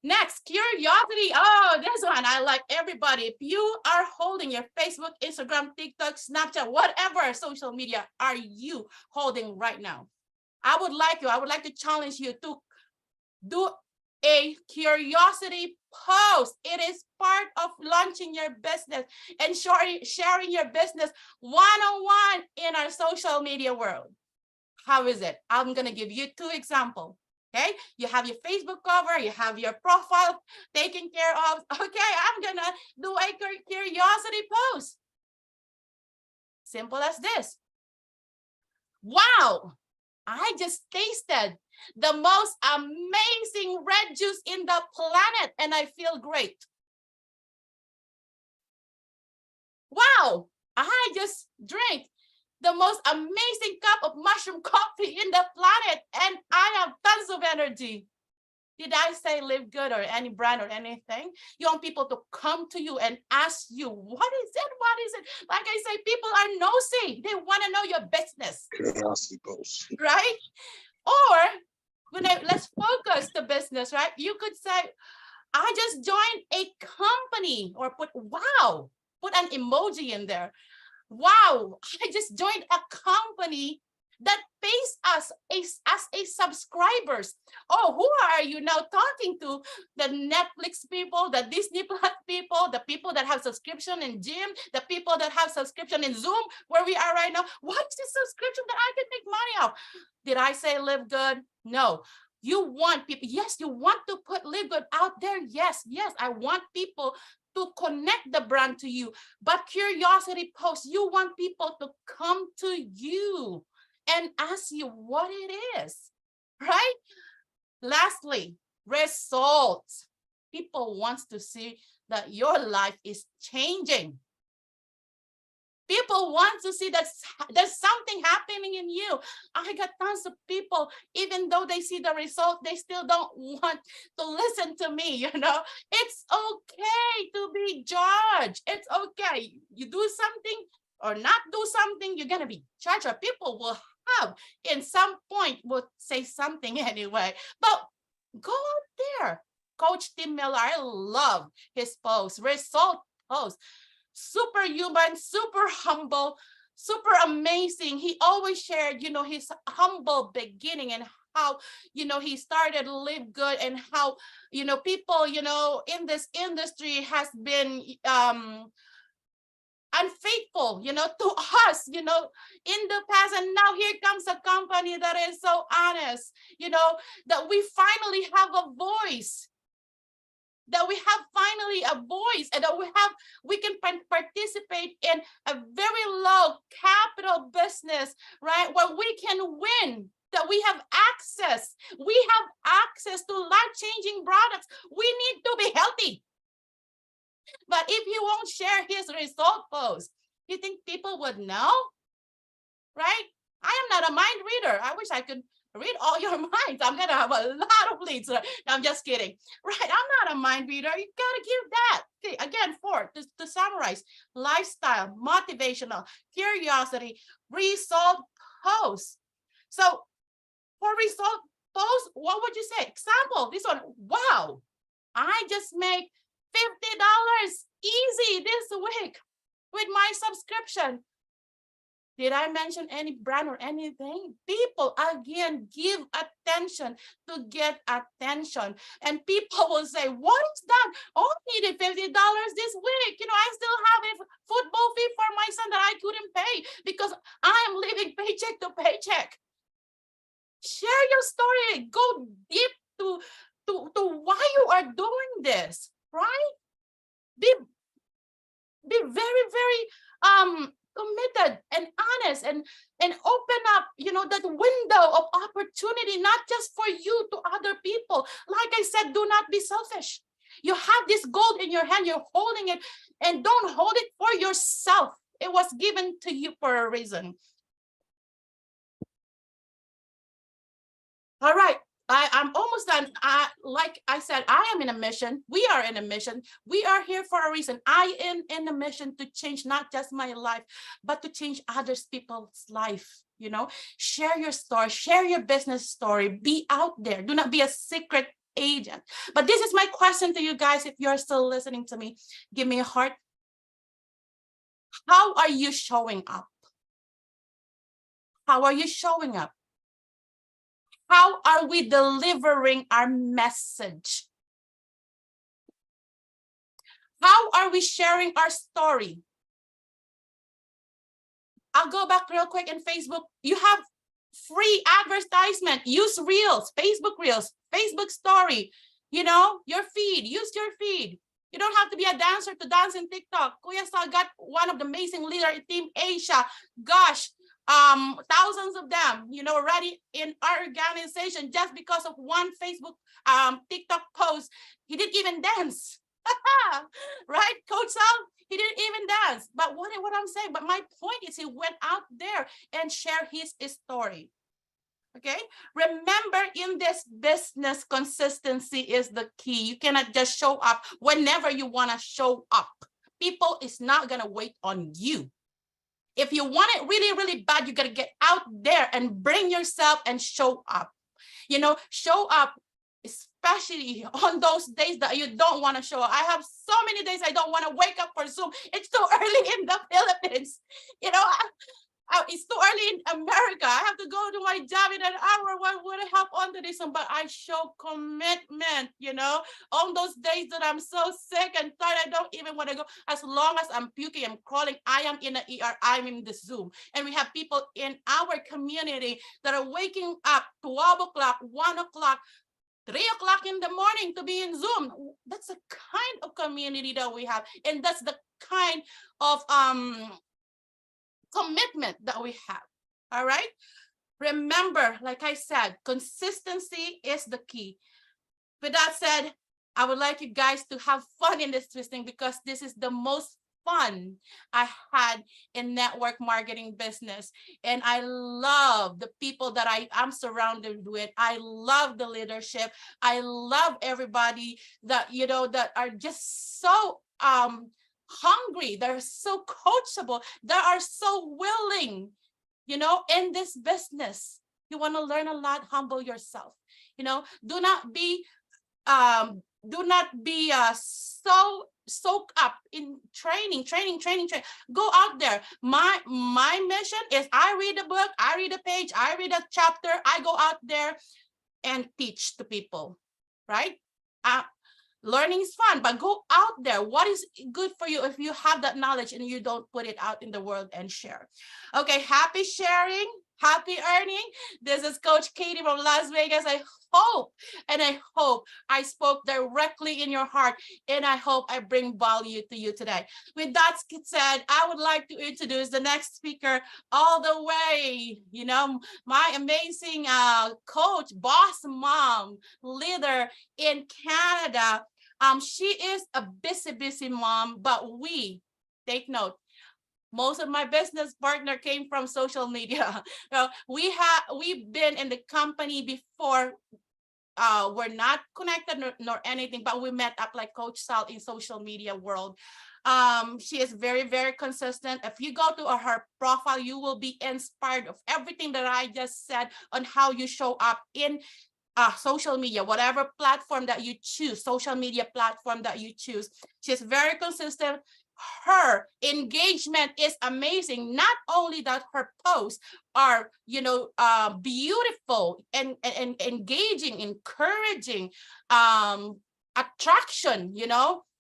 Next, curiosity. Oh, this one, I like everybody. If you are holding your Facebook, Instagram, TikTok, Snapchat, whatever social media are you holding right now? I would like to challenge you to do a curiosity post. It is part of launching your business and sharing your business one-on-one in our social media world. How is it? I'm going to give you two examples. Okay, you have your Facebook cover, you have your profile taken care of. Okay, I'm going to do a curiosity post. Simple as this. Wow, I just tasted the most amazing red juice in the planet and I feel great. Wow, I just drank the most amazing cup of mushroom coffee in the planet and I have tons of energy. Did I say LiveGood or any brand or anything? You want people to come to you and ask you, what is it? What is it? Like I say, people are nosy. They want to know your business. Curiosity post. Right? Or let's focus the business, right? You could say, I just joined a company, or put an emoji in there. Wow, I just joined a company that pays us as a subscribers. Oh, who are you now talking to? The Netflix people, the Disney Plus people, the people that have subscription in gym, the people that have subscription in Zoom, where we are right now. What is the subscription that I can make money off? Did I say LiveGood? No. You want people, yes, you want to put LiveGood out there. Yes, I want people to connect the brand to you. But curiosity posts, you want people to come to you and ask you what it is, right? Lastly, results. People want to see that your life is changing. People want to see that there's something happening in you. I got tons of people, even though they see the result, they still don't want to listen to me, you know. It's okay to be judged. It's okay. You do something or not do something, you're going to be judged, or people will have, in some point, will say something anyway. But go out there. Coach Tim Miller, I love his post, result post. superhuman, super humble, super amazing. He always shared, his humble beginning and how, he started LiveGood, and how, people, in this industry has been unfaithful, to us, in the past. And now here comes a company that is so honest, that we finally have a voice, and that we can participate in a very low capital business, right? Where we can win, that we have access to life-changing products. We need to be healthy. But if he won't share his result post, you think people would know? Right? I am not a mind reader. I wish I could read all your minds. I'm gonna have a lot of leads. No, I'm just kidding. Right? I'm not a mind reader. You gotta give that. Okay, again, to summarize: lifestyle, motivational, curiosity, result post. So for result post, what would you say? Example, this one. Wow, I just make $50 easy this week with my subscription. Did I mention any brand or anything? People, again, give attention to get attention. And people will say, what is that? Oh, I needed $50 this week. I still have a football fee for my son that I couldn't pay because I'm living paycheck to paycheck. Share your story. Go deep to why you are doing this, right? Be very, very committed and honest, and open up, that window of opportunity, not just for you, to other people. Like I said, do not be selfish. You have this gold in your hand, you're holding it, and don't hold it for yourself. It was given to you for a reason. All right. I'm almost done. Like I said, I am in a mission. We are in a mission. We are here for a reason. I am in a mission to change not just my life, but to change others people's life. Share your story, share your business story, be out there. Do not be a secret agent. But this is my question to you guys. If you're still listening to me, give me a heart. How are you showing up? How are you showing up? How are we delivering our message? How are we sharing our story? I'll go back real quick in Facebook. You have free advertisement. Use Reels, Facebook story, your feed. Use your feed. You don't have to be a dancer to dance in TikTok. Kuya Sal got one of the amazing leader in Team Asia. Gosh, thousands of them, already in our organization just because of one Facebook, TikTok post. He didn't even dance. Right, Coach Sal? He didn't even dance. But what I'm saying, but my point is he went out there and shared his story. Okay, remember, in this business, consistency is the key. You cannot just show up whenever you want to show up. People is not gonna wait on you. If you want it really, really bad, you got to get out there and bring yourself and show up. Show up, especially on those days that you don't want to show up. I have so many days I don't want to wake up for Zoom. It's too early in the Philippines. It's too early in America. I have to go to my job in an hour. Why would I hop onto this one? But I show commitment, on those days that I'm so sick and tired, I don't even want to go. As long as I'm puking, I'm crawling, I am in the ER, I'm in the Zoom. And we have people in our community that are waking up 12 o'clock, 1 o'clock, 3 o'clock in the morning to be in Zoom. That's the kind of community that we have. And that's the kind of commitment that we have. All right. Remember, like I said, consistency is the key. With that said, I would like you guys to have fun in this twisting, because this is the most fun I had in network marketing business. And I love the people that I'm surrounded with. I love the leadership. I love everybody that, that are just so hungry. They're so coachable. They are so willing, in this business. You want to learn a lot, humble yourself. Do not be so soak up in training. Go out there. My mission is I read a book, I read a page, I read a chapter, I go out there and teach to people, right? Learning is fun, but go out there. What is good for you if you have that knowledge and you don't put it out in the world and share? Okay, happy sharing, happy earning. This is Coach Katie from Las Vegas. I hope I spoke directly in your heart, and I hope I bring value to you today. With that said, I would like to introduce the next speaker all the way, my amazing coach, boss mom, leader in Canada. She is a busy mom, but take note, most of my business partner came from social media. We've been in the company before. We're not connected nor anything, but we met up like Coach Sal in social media world. She is very, very consistent. If you go to her profile, you will be inspired of everything that I just said on how you show up in social media, whatever platform that you choose, social media platform that you choose. She's very consistent. Her engagement is amazing. Not only that her posts are, beautiful and engaging, encouraging, attraction,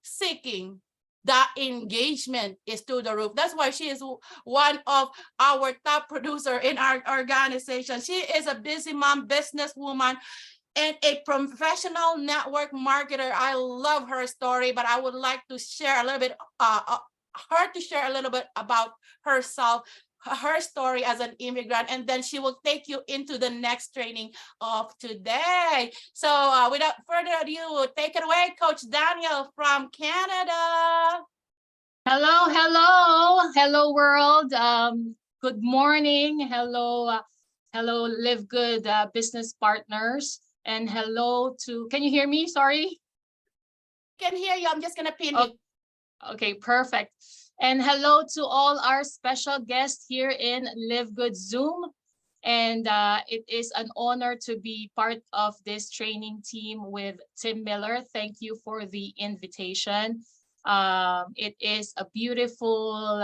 seeking. The engagement is through the roof. That's why she is one of our top producer in our organization. She is a busy mom, businesswoman, and a professional network marketer. I love her story, but I would like to share a little bit, her to share a little bit about herself, her story as an immigrant, and then she will take you into the next training of today. So without further ado, take it away, Coach Daniel from Canada. Hello world. Good morning. Hello LiveGood business partners, and hello to, can you hear me? Sorry. Can hear you. I'm just gonna pin Oh, you. okay, perfect. And hello to all our special guests here in LiveGood Zoom. And it is an honor to be part of this training team with Tim Miller. Thank you for the invitation. It is a beautiful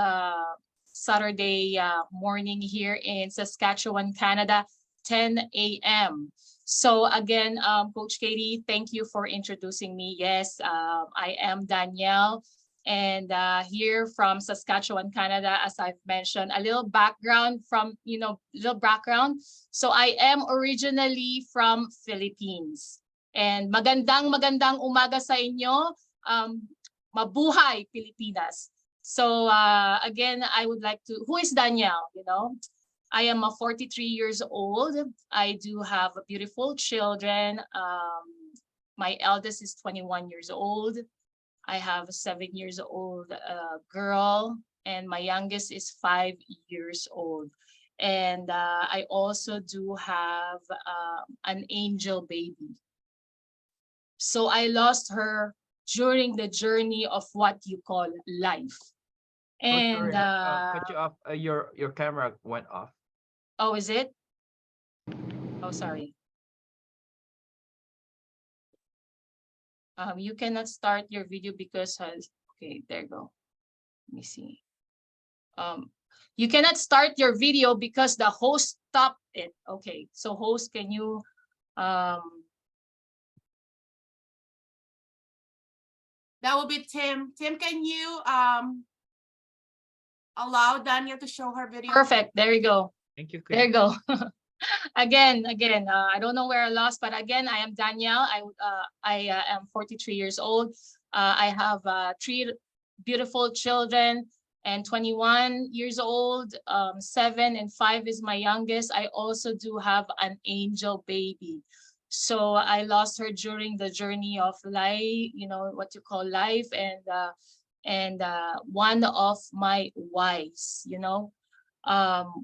Saturday morning here in Saskatchewan, Canada, 10 a.m. So again, Coach Katie, thank you for introducing me. Yes, I am Danielle, and here from Saskatchewan, Canada, as I've mentioned, a little background from, So I am originally from Philippines. And magandang umaga sa inyo. Mabuhay Pilipinas. So again, I would like to, who is Danielle? I am a 43 years old. I do have beautiful children. My eldest is 21 years old. I have a 7 years old girl, and my youngest is 5 years old. And I also do have an angel baby. So I lost her during the journey of what you call life. And cut you off. Your camera went off. Oh, is it? Oh, sorry. You cannot start your video because okay, there you go. Let me see. You cannot start your video because the host stopped it. Okay, so host, can you That will be Tim. Tim, can you allow Daniel to show her video? Perfect. There you go. Thank you. There you go. again, I don't know where I lost, but again, I am Danielle. I am 43 years old. I have 3 beautiful children, and 21 years old. 7 and 5 is my youngest. I also do have an angel baby. So I lost her during the journey of life, what you call life, and one of my wives,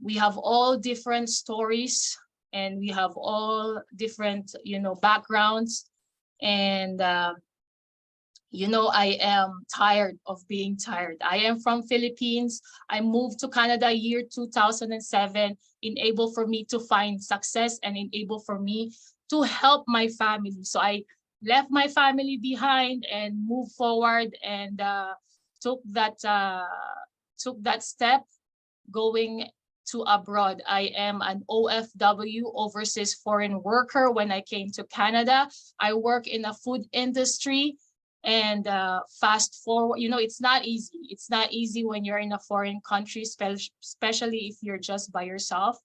we have all different stories, and we have all different, backgrounds. And, I am tired of being tired. I am from Philippines. I moved to Canada year 2007, enable for me to find success and enable for me to help my family. So I left my family behind and moved forward and took that step going to abroad. I am an OFW, overseas foreign worker. When I came to Canada, I work in a food industry. And fast forward, it's not easy. It's not easy when you're in a foreign country, especially if you're just by yourself.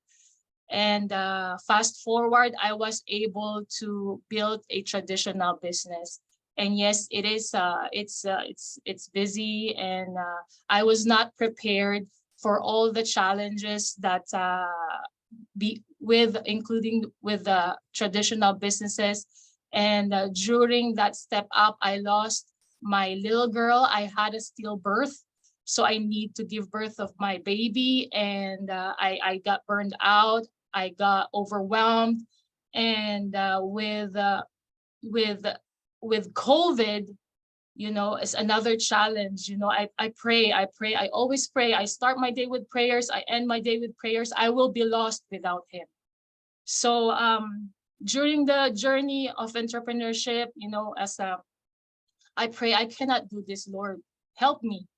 And fast forward, I was able to build a traditional business. And yes, it is. It's busy, and I was not prepared for all the challenges that including with the traditional businesses. And during that step up, I lost my little girl. I had a stillbirth, so I need to give birth of my baby, and I got burned out. I got overwhelmed, and with COVID, it's another challenge. I pray, I always pray. I start my day with prayers, I end my day with prayers. I will be lost without him. So during the journey of entrepreneurship, I pray, I cannot do this, Lord. Help me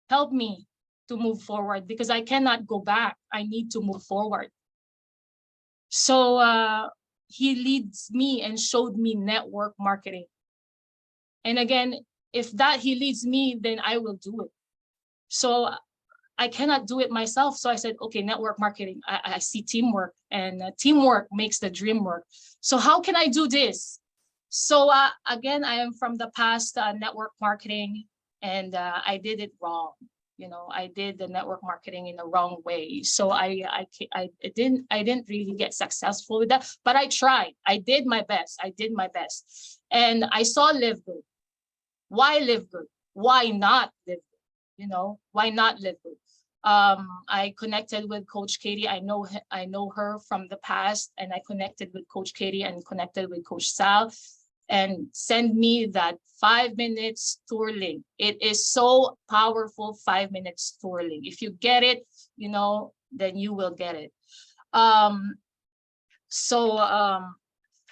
to move forward, because I cannot go back. I need to move forward. So he leads me and showed me network marketing. And again, if that he leads me, then I will do it. So I cannot do it myself. So I said, okay, network marketing. I see teamwork, and teamwork makes the dream work. So how can I do this? So again, I am from the past network marketing, and I did it wrong. I did the network marketing in the wrong way. So I didn't really get successful with that, but I tried. I did my best. And I saw LiveGood. Why LiveGood? Why not LiveGood? Why not LiveGood? I connected with Coach Katie. I know her from the past, and I connected with Coach Katie and connected with Coach Sal, and send me that 5 minutes tour link. It is so powerful, 5 minutes tour link. If you get it, then you will get it.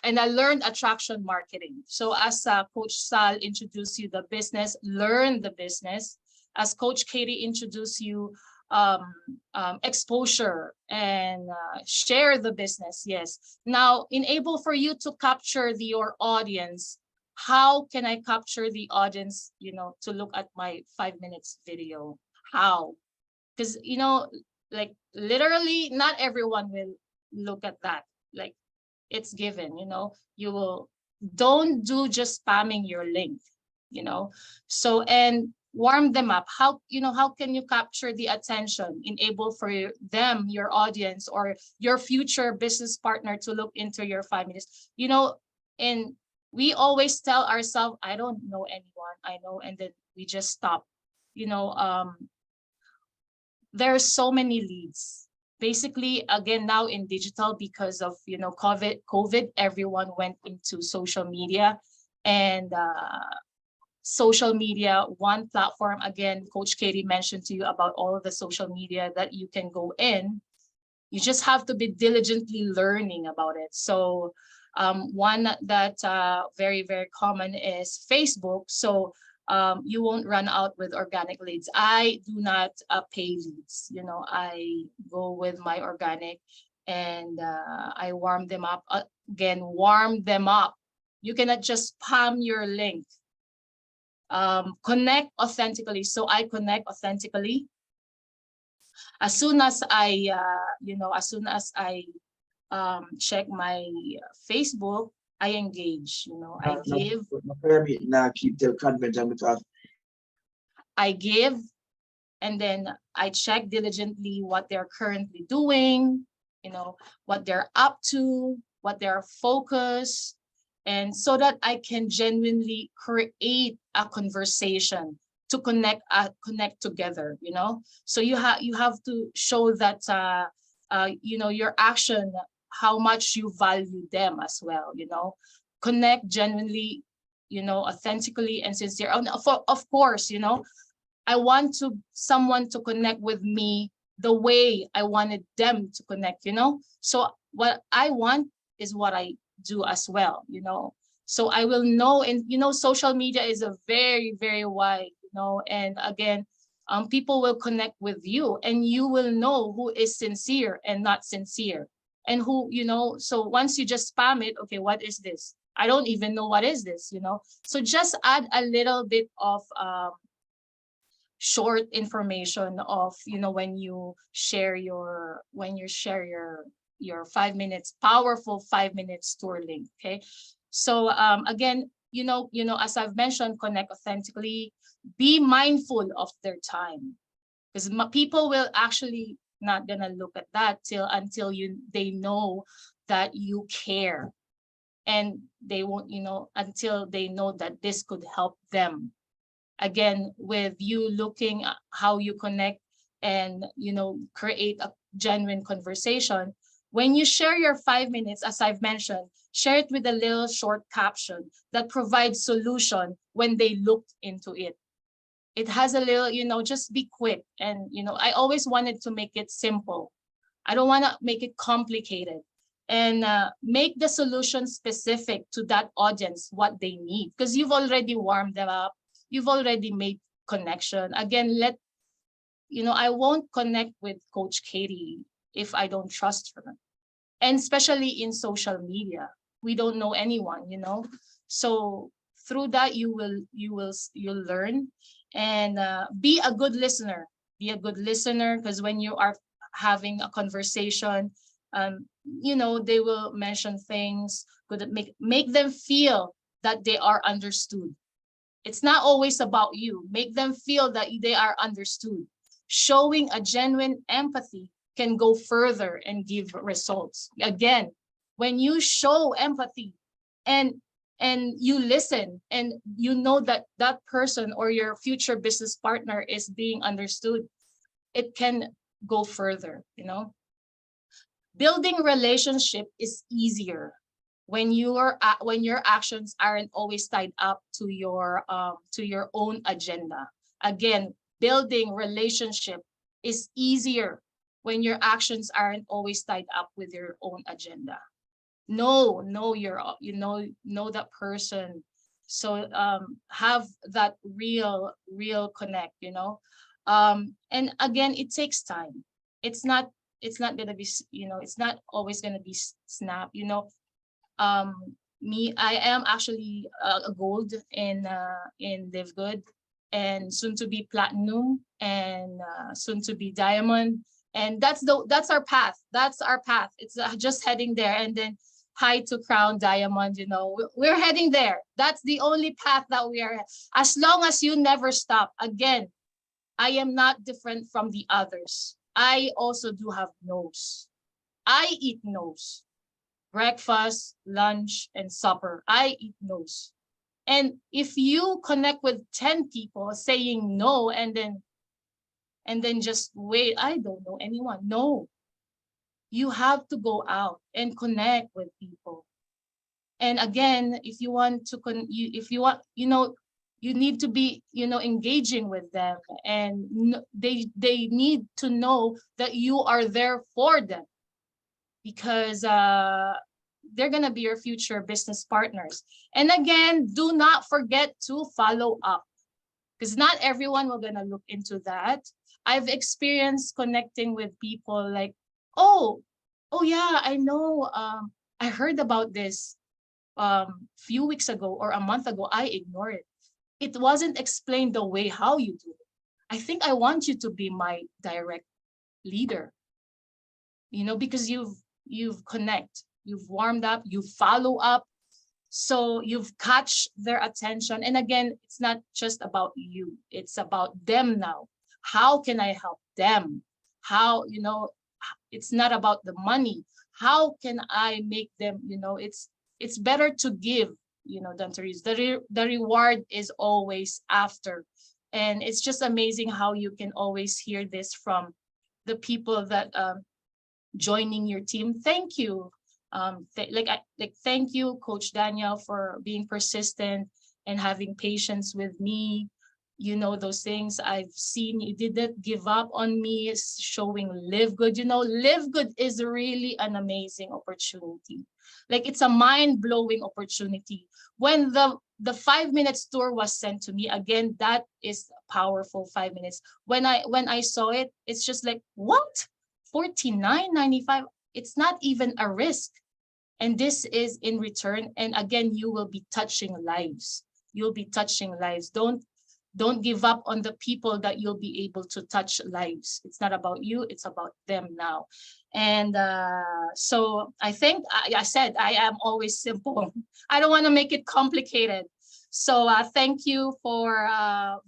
And I learned attraction marketing. So as Coach Sal introduced you the business, learn the business. As Coach Katie introduced you exposure and share the business. Yes. Now, enable for you to capture your audience. How can I capture the audience, to look at my 5 minutes video? How? Because, like literally not everyone will look at that. Like it's given, don't do just spamming your link, So, and warm them up. How can you capture the attention, enable for them, your audience, or your future business partner to look into your 5 minutes? And we always tell ourselves, I don't know anyone, I know, and then we just stop. There are so many leads. Basically, again, now in digital, because of COVID, everyone went into social media, and social media, one platform. Again, Coach Katie mentioned to you about all of the social media that you can go in. You just have to be diligently learning about it. So one that very, very common is Facebook. So you won't run out with organic leads. I do not pay leads. I go with my organic, and I warm them up. Again, warm them up. You cannot just spam your link. Connect authentically. So I connect authentically. As soon as I, check my Facebook, I engage. I give, and then I check diligently what they're currently doing, what they're up to, what they're focused. And so that I can genuinely create a conversation to connect together, So you have to show that, your action, how much you value them as well, Connect genuinely, authentically and sincere. And of course, I want someone to connect with me the way I wanted them to connect, So what I want is what I do as well, So I will know, and social media is a very, very wide, and again, people will connect with you, and you will know who is sincere and not sincere, and who, so once you just spam it, okay, what is this? I don't even know what is this, So just add a little bit of short information of, when you share your 5 minutes, powerful 5 minutes tour link. Okay. So again, as I've mentioned, connect authentically, be mindful of their time, because people will actually not gonna look at that until they know that you care, and they won't, until they know that this could help them. Again, with you looking at how you connect and create a genuine conversation. When you share your 5 minutes, as I've mentioned, share it with a little short caption that provides solution when they looked into it. It has a little, just be quick. And I always wanted to make it simple. I don't want to make it complicated. And make the solution specific to that audience, what they need, because you've already warmed them up. You've already made connection. Again, I won't connect with Coach Katie if I don't trust her. And especially in social media, we don't know anyone, So through that, you'll learn, and be a good listener. Be a good listener, because when you are having a conversation, they will mention things could make them feel that they are understood. It's not always about you. Make them feel that they are understood. Showing a genuine empathy can go further and give results. Again, when you show empathy and you listen, and you know that that person or your future business partner is being understood, it can go further. Building relationship is easier when your actions aren't always tied up to your own agenda. Again, building relationship is easier when your actions aren't always tied up with your own agenda. Know that person. So have that real connect, and again, it takes time. It's not gonna be, it's not always gonna be snap. I am actually a gold in LiveGood, and soon to be platinum, and soon to be diamond, and that's our path. That's our path. It's just heading there, and then high to crown diamond. We're heading there. That's the only path that we are. As long as you never stop. Again, I am not different from the others. I also do have no's. I eat no's. Breakfast, lunch, and supper. I eat no's. And if you connect with 10 people saying no, and then just wait, I don't know anyone. No, you have to go out and connect with people. And again, if you want to, you need to be, engaging with them, and they need to know that you are there for them, because they're gonna be your future business partners. And again, do not forget to follow up, because not everyone will gonna look into that. I've experienced connecting with people like, oh yeah, I know, I heard about this few weeks ago or a month ago. I ignored it. It wasn't explained the way how you do it. I think I want you to be my direct leader, because you've connect, you've warmed up, you follow up, so you've catch their attention. And again, it's not just about you, it's about them now. How can I help them? How, it's not about the money. How can I make them, it's better to give, than to use. The reward is always after. And it's just amazing how you can always hear this from the people that joining your team. Thank you. Thank you, Coach Daniel, for being persistent and having patience with me. You know those things. I've seen you didn't give up on me, showing Live Good. You know, Live Good is really an amazing opportunity. Like, it's a mind-blowing opportunity. When the 5 minutes tour was sent to me, again, that is a powerful 5 minutes. When I saw it, it's just like, what? 49.95? It's not even a risk. And this is in return. And again, you will be touching lives. You'll be touching lives. Don't give up on the people that you'll be able to touch lives. It's not about you, it's about them now. And so I think I said I am always simple. I don't want to make it complicated. So thank you for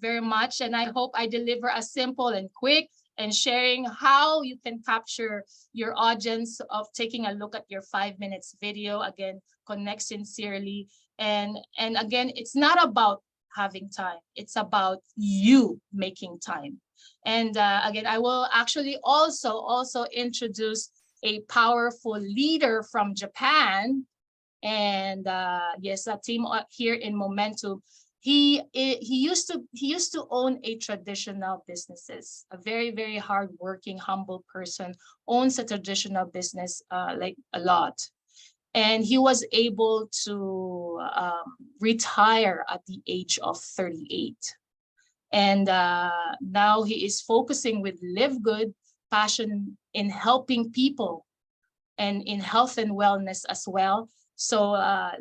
very much. And I hope I deliver a simple and quick and sharing how you can capture your audience of taking a look at your 5 minutes video. Again, connect sincerely. And again, it's not about having time. It's about you making time. And again, I will actually also introduce a powerful leader from Japan. And yes, a team here in Momentum. He used to own a traditional businesses, a very hardworking, humble person, owns a traditional business like a lot. And he was able to retire at the age of 38. And now he is focusing with Live Good, passion in helping people and in health and wellness as well. So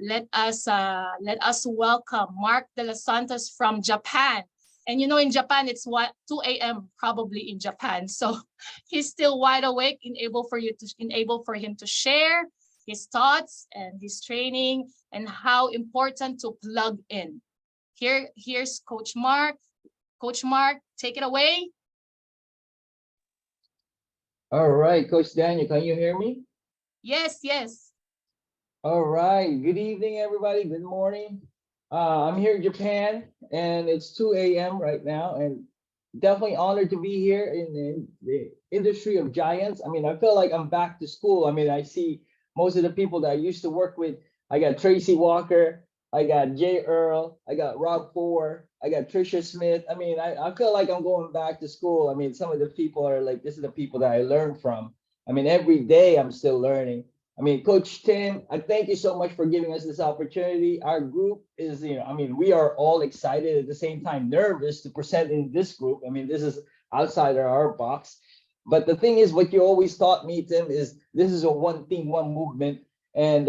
let us welcome Mark De Los Santos from Japan. And you know, in Japan, it's what 2 a.m. probably in Japan. So he's still wide awake, enable for him to share his thoughts and his training and how important to plug in. Here's Coach Mark. Coach Mark, take it away. All right, Coach Daniel, can you hear me? Yes, yes. All right, good evening, everybody. Good morning. I'm here in Japan, and it's 2 a.m. right now, and definitely honored to be here in the industry of giants. I mean, I feel like I'm back to school. I mean, I see most of the people that I used to work with. I got Tracy Walker, I got Jay Earl, I got Rob Ford, I got Trisha Smith. I mean, I feel like I'm going back to school. I mean, some of the people are like, this is the people that I learned from. I mean, every day I'm still learning. I mean, Coach Tim, I thank you so much for giving us this opportunity. Our group is, I mean, we are all excited at the same time, nervous to present in this group. I mean, this is outside of our box. But the thing is, what you always taught me, Tim, is this is a one team, one movement, and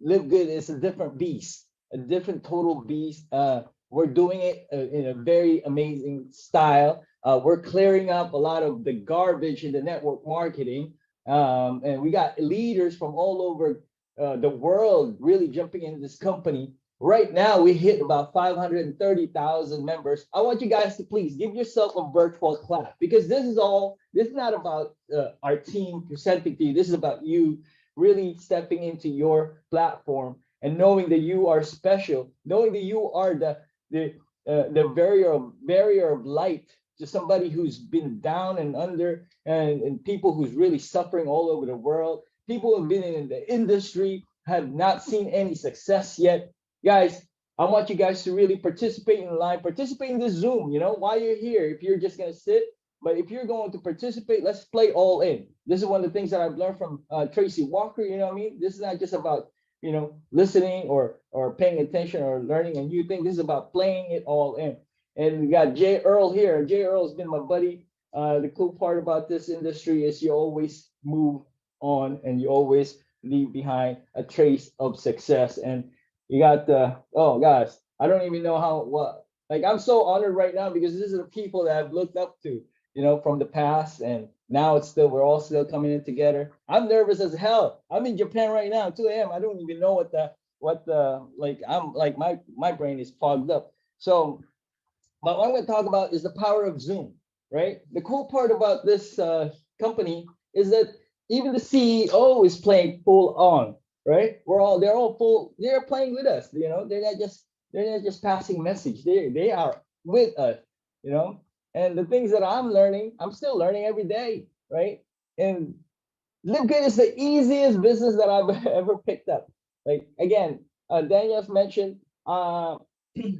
Live Good is a different beast, a different total beast. We're doing it in a very amazing style. We're clearing up a lot of the garbage in the network marketing. And we got leaders from all over the world really jumping into this company. Right now, we hit about 530,000 members. I want you guys to please give yourself a virtual clap, because this is not about our team presenting to you. This is about you really stepping into your platform and knowing that you are special, knowing that you are the barrier of light to somebody who's been down and under, and people who's really suffering all over the world. People who have been in the industry, have not seen any success yet. Guys, I want you guys to really participate in line, participate in this Zoom, while you're here. If you're just going to sit, but if you're going to participate, let's play all in. This is one of the things that I've learned from Tracy Walker. You know what I mean? This is not just about, listening or paying attention or learning a new thing. This is about playing it all in. And we got Jay Earl here. Jay Earl's been my buddy. The cool part about this industry is you always move on and you always leave behind a trace of success. And you got guys, I don't even know I'm so honored right now, because this is the people that I've looked up to, from the past, and now we're all still coming in together. I'm nervous as hell. I'm in Japan right now, 2 a.m. I don't even know my brain is fogged up. So, but what I'm going to talk about is the power of Zoom, right? The cool part about this company is that even the CEO is playing full on, right? They're all full. They're playing with us. They're not just passing message. They are with us, And the things that I'm learning, I'm still learning every day, right? And Live Good is the easiest business that I've ever picked up. Like again, Daniel's mentioned,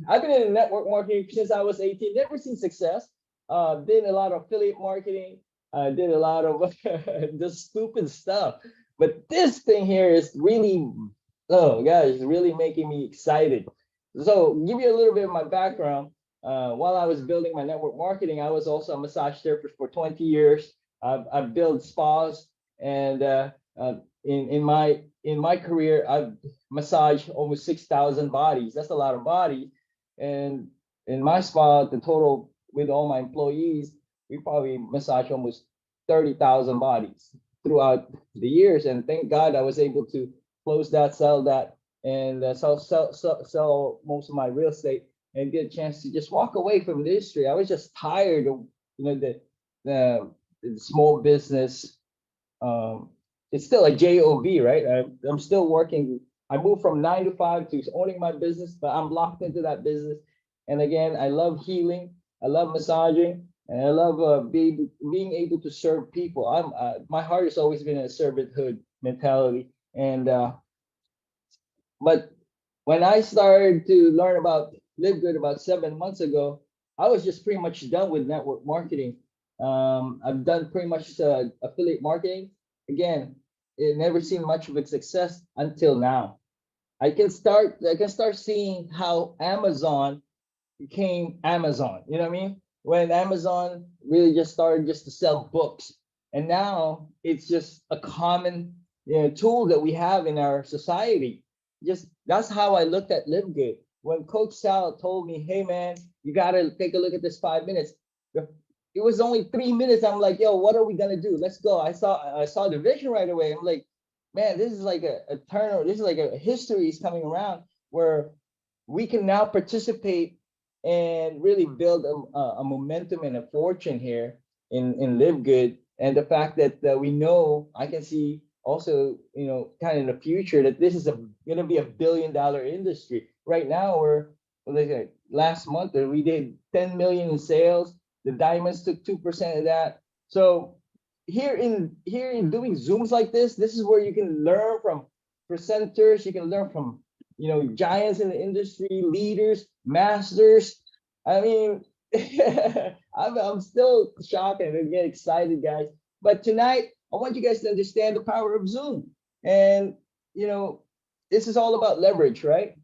I've been in network marketing since I was 18. Never seen success. Did a lot of affiliate marketing. Did a lot of just stupid stuff. But this thing here is really, oh gosh, it's really making me excited. So give you a little bit of my background. While I was building my network marketing, I was also a massage therapist for 20 years. I've built spas, and in my career, I've massaged almost 6,000 bodies. That's a lot of bodies. And in my spa, the total with all my employees, we probably massage almost 30,000 bodies throughout the years. And thank God I was able to close that, sell that, and sell most of my real estate and get a chance to just walk away from the industry. I was just tired of the small business. It's still a job, right? I'm still working. I moved from 9 to 5 to owning my business, but I'm locked into that business. And again, I love healing, I love massaging, and I love being able to serve people. My heart has always been a servanthood mentality. And but when I started to learn about LiveGood about 7 months ago, I was just pretty much done with network marketing. I've done pretty much affiliate marketing. Again, it never seen much of a success until now. I can start seeing how Amazon became Amazon. You know what I mean? When Amazon really just started just to sell books, and now it's just a common tool that we have in our society. Just that's how I looked at LiveGood. When Coach Sal told me, "Hey man, you gotta take a look at this 5 minutes," it was only 3 minutes. I'm like, "Yo, what are we gonna do? Let's go." I saw the vision right away. I'm like, man, this is like a turn. This is like a history is coming around where we can now participate and really build a momentum and a fortune here in Live Good. And the fact that we know, I can see also, kind of in the future that this is gonna be $1 billion industry. Right now, like last month we did 10 million in sales. The diamonds took 2% of that. So here in doing Zooms like this is where you can learn from presenters, you can learn from giants in the industry, leaders, masters. I mean, I'm still shocked and get excited, guys. But tonight, I want you guys to understand the power of Zoom. And this is all about leverage, right?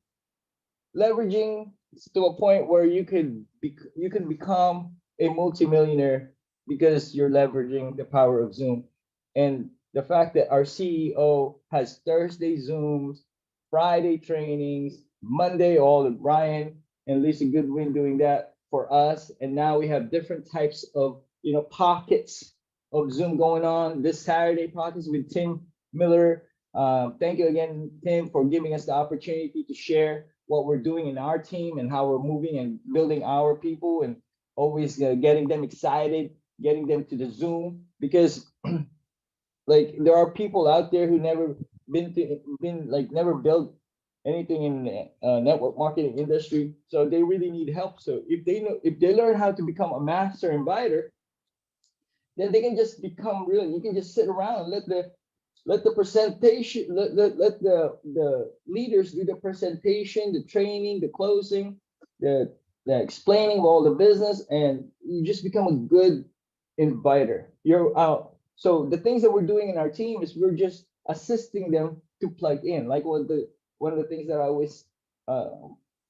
Leveraging to a point where you can become a multimillionaire because you're leveraging the power of Zoom. And the fact that our CEO has Thursday Zooms, Friday trainings, Monday, all of Brian and Lisa Goodwin doing that for us. And now we have different types of, pockets of Zoom going on. This Saturday pockets with Tim Miller. Thank you again, Tim, for giving us the opportunity to share what we're doing in our team and how we're moving and building our people and always getting them excited, getting them to the Zoom, because like there are people out there who never never built anything in the network marketing industry, so they really need help. So if they learn how to become a master inviter, then they can just become real. You can just sit around and let the presentation, let the leaders do the presentation, the training, the closing, the explaining of all the business, and you just become a good inviter. You're out. So the things that we're doing in our team is we're just assisting them to plug in. Like one of the things that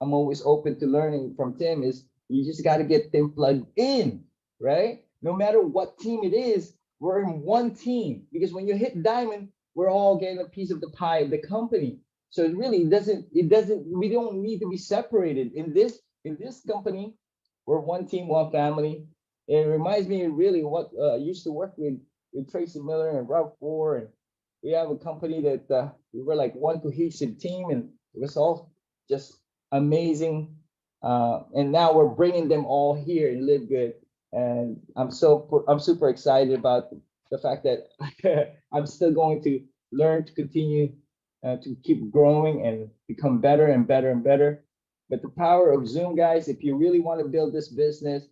I'm always open to learning from Tim is you just got to get them plugged in, right? No matter what team it is, we're in one team, because when you hit diamond, we're all getting a piece of the pie of the company. So it really doesn't, we don't need to be separated. In this company, we're one team, one family. It reminds me really what I used to work with Tracy Miller and Rob Four, and we have a company that we were like one cohesive team, and it was all just amazing. And now we're bringing them all here in Live Good, and I'm super excited about the fact that I'm still going to learn to continue to keep growing and become better and better and better. But the power of Zoom, guys, if you really want to build this business,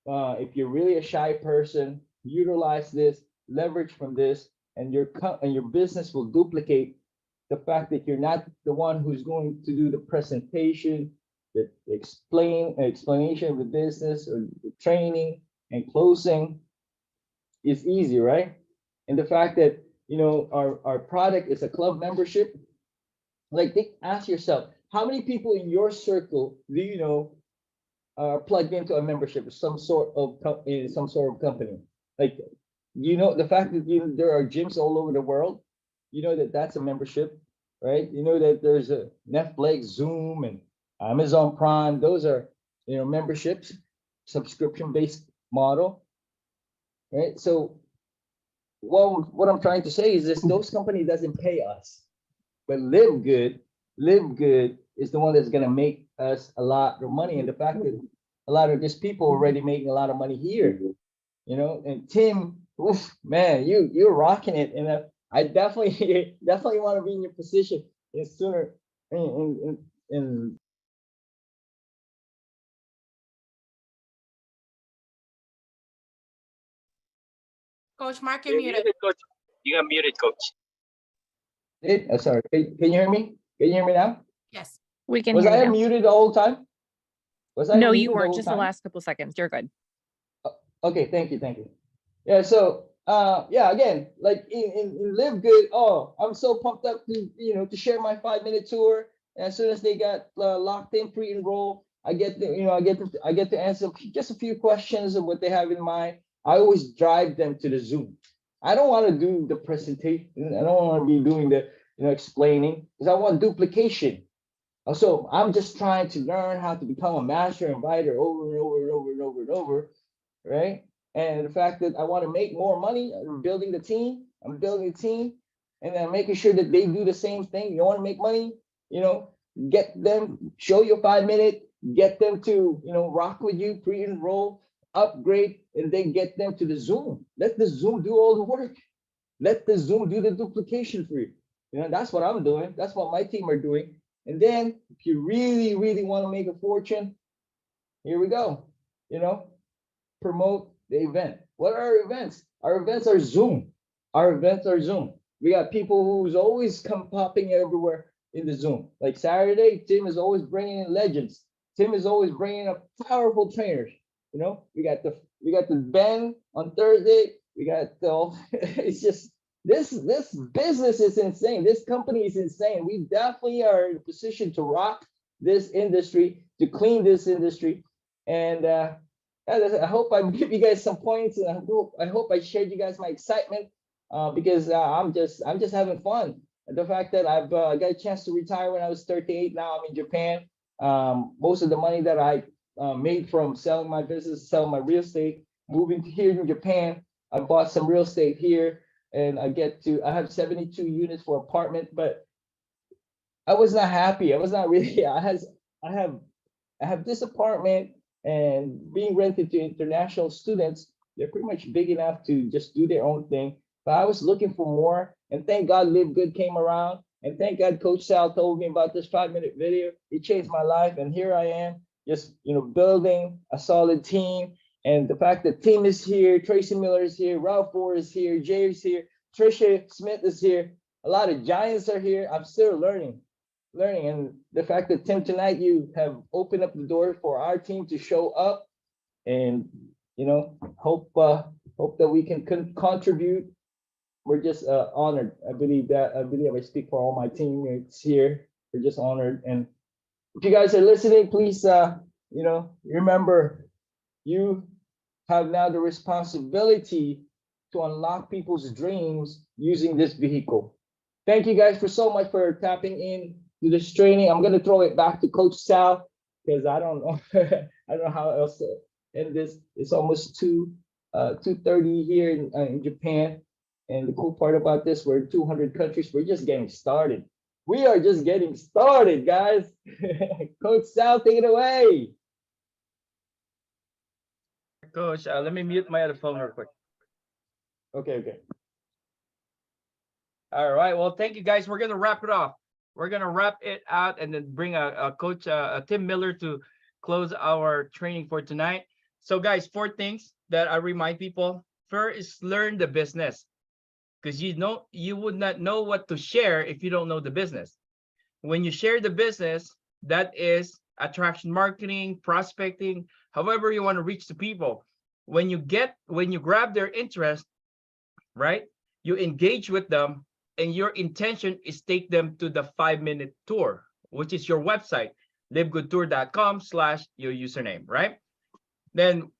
if you're really a shy person, utilize this, leverage from this, and your business will duplicate. The fact that you're not the one who's going to do the presentation, the explanation of the business or the training and closing is easy, right? And the fact that our product is a club membership, like ask yourself, how many people in your circle do you know are plugged into a membership of some sort of some sort of company? Like, the fact that there are gyms all over the world, that's a membership, right? You know that there's a Netflix, Zoom, and Amazon Prime. Those are memberships, subscription-based model, right? So what I'm trying to say is this: those companies doesn't pay us, but Live Good is the one that's gonna make us a lot of money. And the fact that a lot of these people already making a lot of money here, and Tim, oof, man, you're rocking it, and I definitely definitely want to be in your position and sooner. And Coach Mark, you're muted. Coach. You are muted, Coach. sorry, can you hear me? Can you hear me now? Yes. We can Was hear I you now. muted the whole time? Was I No, muted you the weren't. whole Just the time? last couple seconds. You're good. Okay, thank you. Yeah, so yeah, again, like in Live Good, oh, I'm so pumped up to share my 5-minute tour. And as soon as they got locked in, pre-enroll, I get to answer just a few questions of what they have in mind. I always drive them to the Zoom. I don't want to do the presentation. I don't want to be doing the explaining, because I want duplication. So I'm just trying to learn how to become a master inviter over and over and over and over and over, right? And the fact that I want to make more money, I'm building a team, and then making sure that they do the same thing. You want to make money, get them, show your 5-minute, get them to, rock with you, pre-enroll, upgrade, and then get them to the Zoom. Let the Zoom do all the work. Let the Zoom do the duplication for you. That's what I'm doing. That's what my team are doing. And then if you really, really want to make a fortune, here we go. Promote the event. What are our events? Our events are Zoom. We got people who's always popping everywhere in the Zoom. Like Saturday, Tim is always bringing in legends. Tim is always bringing up powerful trainers. We got the Ben on Thursday. We got the it's just this business is insane. This company is insane. We definitely are in a position to rock this industry, to clean this industry, and I hope I give you guys some points, and I hope I shared you guys my excitement, because I'm just having fun. The fact that I've got a chance to retire when I was 38. Now I'm in Japan. Most of the money that I made from selling my business, selling my real estate, moving to here in Japan, I bought some real estate here, and I have 72 units for apartment, but I was not happy. I was not really. I have this apartment, and being rented to international students. They're pretty much big enough to just do their own thing. But I was looking for more, and thank God Live Good came around, and thank God Coach Sal told me about this 5-minute video. It changed my life, and here I am, just building a solid team. And the fact that Tim is here, Tracy Miller is here, Ralph Moore is here, Jay is here, Trisha Smith is here. A lot of giants are here. I'm still learning. And the fact that Tim, tonight you have opened up the door for our team to show up, and hope that we can contribute. We're just honored. I believe I speak for all my teammates here. We're just honored. And if you guys are listening, please remember, you have now the responsibility to unlock people's dreams using this vehicle. Thank you guys so much for tapping in to this training. I'm gonna throw it back to Coach Sal, because I don't know I don't know how else to end this. It's almost 2:30 here in Japan, and the cool part about this, we're in 200 countries. We're just getting started. We are just getting started, guys. Coach Sal, take it away. Coach, let me mute my other phone real quick. Okay. All right. Well, thank you guys. We're gonna wrap it off. We're gonna wrap it out and then bring a coach, Tim Miller, to close our training for tonight. So, guys, 4 things that I remind people. First is learn the business, because you would not know what to share if you don't know the business. When you share the business, that is attraction marketing, prospecting, however you want to reach the people. When you grab their interest, right? You engage with them, and your intention is take them to the 5-minute tour, which is your website, livegoodtour.com/your username, right? Then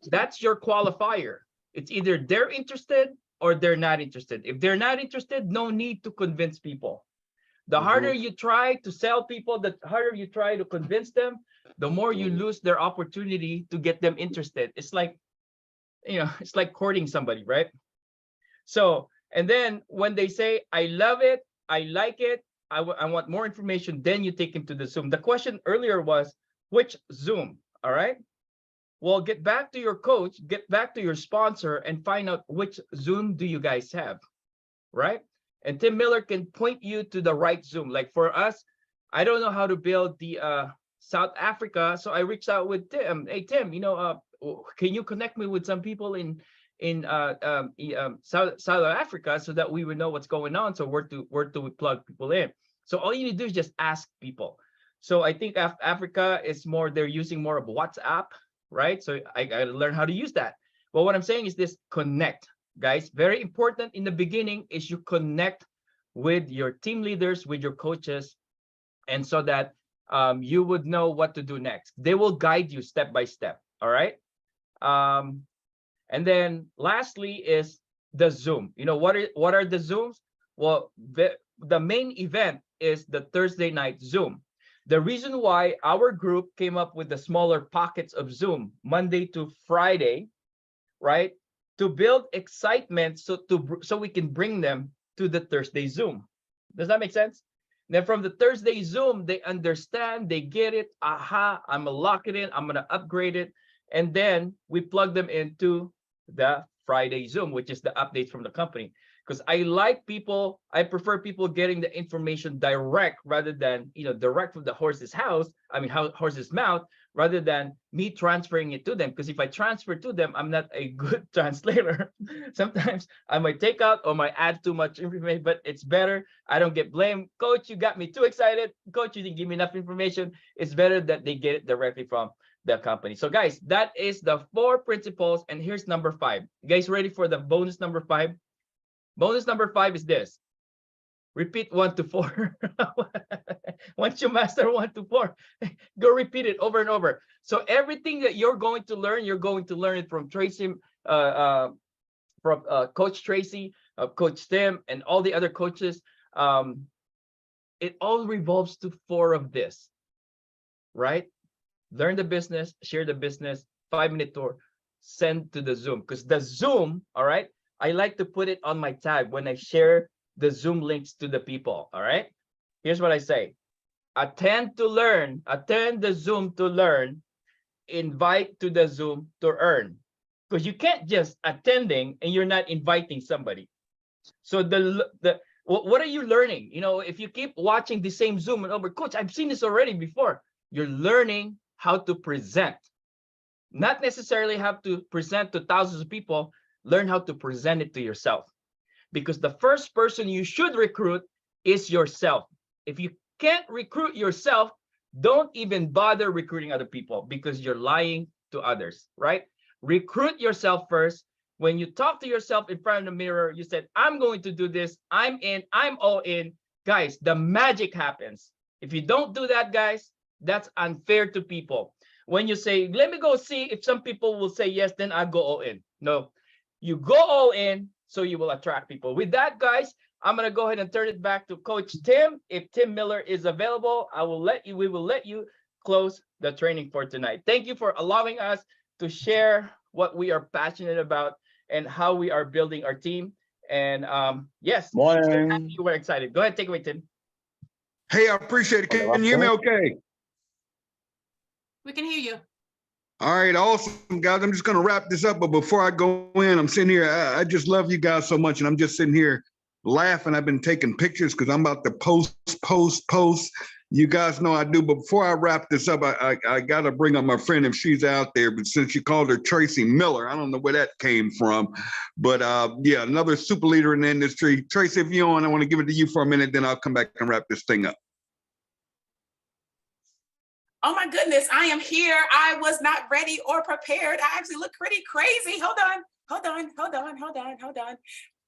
that's your qualifier. It's either they're interested or they're not interested. If they're not interested, no need to convince people. The harder you try to sell people, the harder you try to convince them, the more you lose their opportunity to get them interested. It's like, it's like courting somebody, right? So, and then when they say, I love it, I like it, I want more information, then you take them to the Zoom. The question earlier was, which Zoom? All right. Well, get back to your coach, get back to your sponsor, and find out which Zoom do you guys have, right? And Tim Miller can point you to the right Zoom. Like for us, I don't know how to build the South Africa, so I reached out with Tim. Hey Tim, can you connect me with some people in South Africa so that we would know what's going on? So where do we plug people in? So all you need to do is just ask people. So I think Africa is more, they're using more of WhatsApp, right? So I gotta learn how to use that. But what I'm saying is this: connect, guys. Very important in the beginning is you connect with your team leaders, with your coaches, and so that you would know what to do next. They will guide you step by step. All right. And then lastly is the Zoom. What are the Zooms? Well, the main event is the Thursday night Zoom. The reason why our group came up with the smaller pockets of Zoom, Monday to Friday, right? To build excitement so we can bring them to the Thursday Zoom. Does that make sense? Then from the Thursday Zoom, they understand, they get it. Aha, I'm gonna lock it in, I'm gonna upgrade it. And then we plug them into the Friday Zoom, which is the updates from the company. Because I prefer people getting the information direct rather than, direct from the horse's mouth, rather than me transferring it to them. Because if I transfer to them, I'm not a good translator. Sometimes I might take out or might add too much information, but it's better. I don't get blamed. Coach, you got me too excited. Coach, you didn't give me enough information. It's better that they get it directly from the company. So guys, that is the 4 principles. And here's number 5. You guys ready for the bonus number 5? Bonus number 5 is this: repeat 1 to 4. Once you master 1 to 4, go repeat it over and over. So everything that you're going to learn it from Tracy, from Coach Tracy, Coach Tim, and all the other coaches. It all revolves to 4 of this, right? Learn the business, share the business, 5-minute tour, send to the Zoom. Because the Zoom, all right, I like to put it on my tag when I share the Zoom links to the people. All right. Here's what I say: attend the Zoom to learn, invite to the Zoom to earn. Because you can't just attending and you're not inviting somebody. So what are you learning? If you keep watching the same Zoom and over, Coach, I've seen this already before. You're learning how to present. Not necessarily have to present to thousands of people. Learn how to present it to yourself, because the first person you should recruit is yourself. If you can't recruit yourself, don't even bother recruiting other people, because you're lying to others, right? Recruit yourself first. When you talk to yourself in front of the mirror, you said, I'm going to do this. I'm in, I'm all in. Guys, the magic happens. If you don't do that, guys, that's unfair to people. When you say, let me go see if some people will say yes, then I'll go all in. No. You go all in, so you will attract people. With that, guys, I'm going to go ahead and turn it back to Coach Tim. If Tim Miller is available, we will let you close the training for tonight. Thank you for allowing us to share what we are passionate about and how we are building our team. And yes, Morning. you were excited. Go ahead, take away, Tim. Hey, I appreciate it. Can you hear me okay? We can hear you. All right, awesome, guys. I'm just going to wrap this up. But before I go in, I'm sitting here. I just love you guys so much. And I'm just sitting here laughing. I've been taking pictures because I'm about to post. You guys know I do. But before I wrap this up, I got to bring up my friend if she's out there. But since you called her Tracy Miller, I don't know where that came from. But yeah, another super leader in the industry. Tracy, if you're on, I want to give it to you for a minute. Then I'll come back and wrap this thing up. Oh my goodness, I am here. I was not ready or prepared. I actually look pretty crazy. Hold on.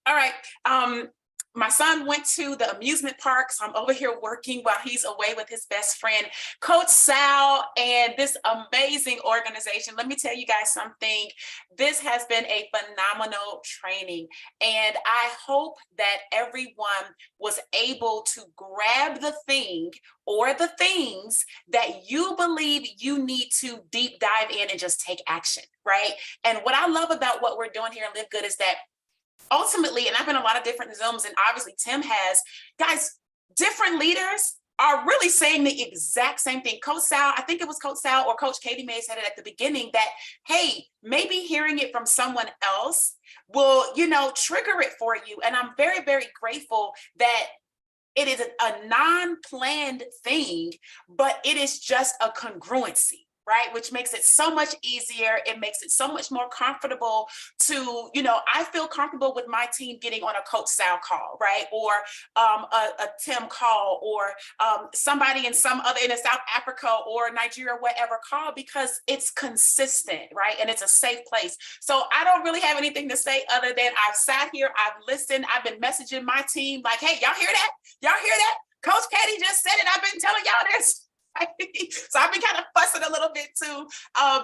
All right. My son went to the amusement park, so I'm over here working while he's away with his best friend, Coach Sal, and this amazing organization. Let me tell you guys something. This has been a phenomenal training, and I hope that everyone was able to grab the thing or the things that you believe you need to deep dive in and just take action, right? And what I love about what we're doing here in Live Good is that ultimately, and I've been in a lot of different Zooms, and obviously Tim has, guys, different leaders are really saying the exact same thing. Coach Sal, I think it was Coach Sal or Coach Katie may have said it at the beginning that, hey, maybe hearing it from someone else will, trigger it for you. And I'm very, very grateful that it is a non-planned thing, but it is just a congruency, right? Which makes it so much easier. It makes it so much more comfortable to, I feel comfortable with my team getting on a Coach Sal call, right? Or a Tim call, or somebody in in South Africa or Nigeria, whatever call, because it's consistent, right? And it's a safe place. So I don't really have anything to say other than I've sat here, I've listened, I've been messaging my team like, hey, y'all hear that? Y'all hear that? Coach Katie just said it. I've been telling y'all this. So I've been kind of fussing a little bit too,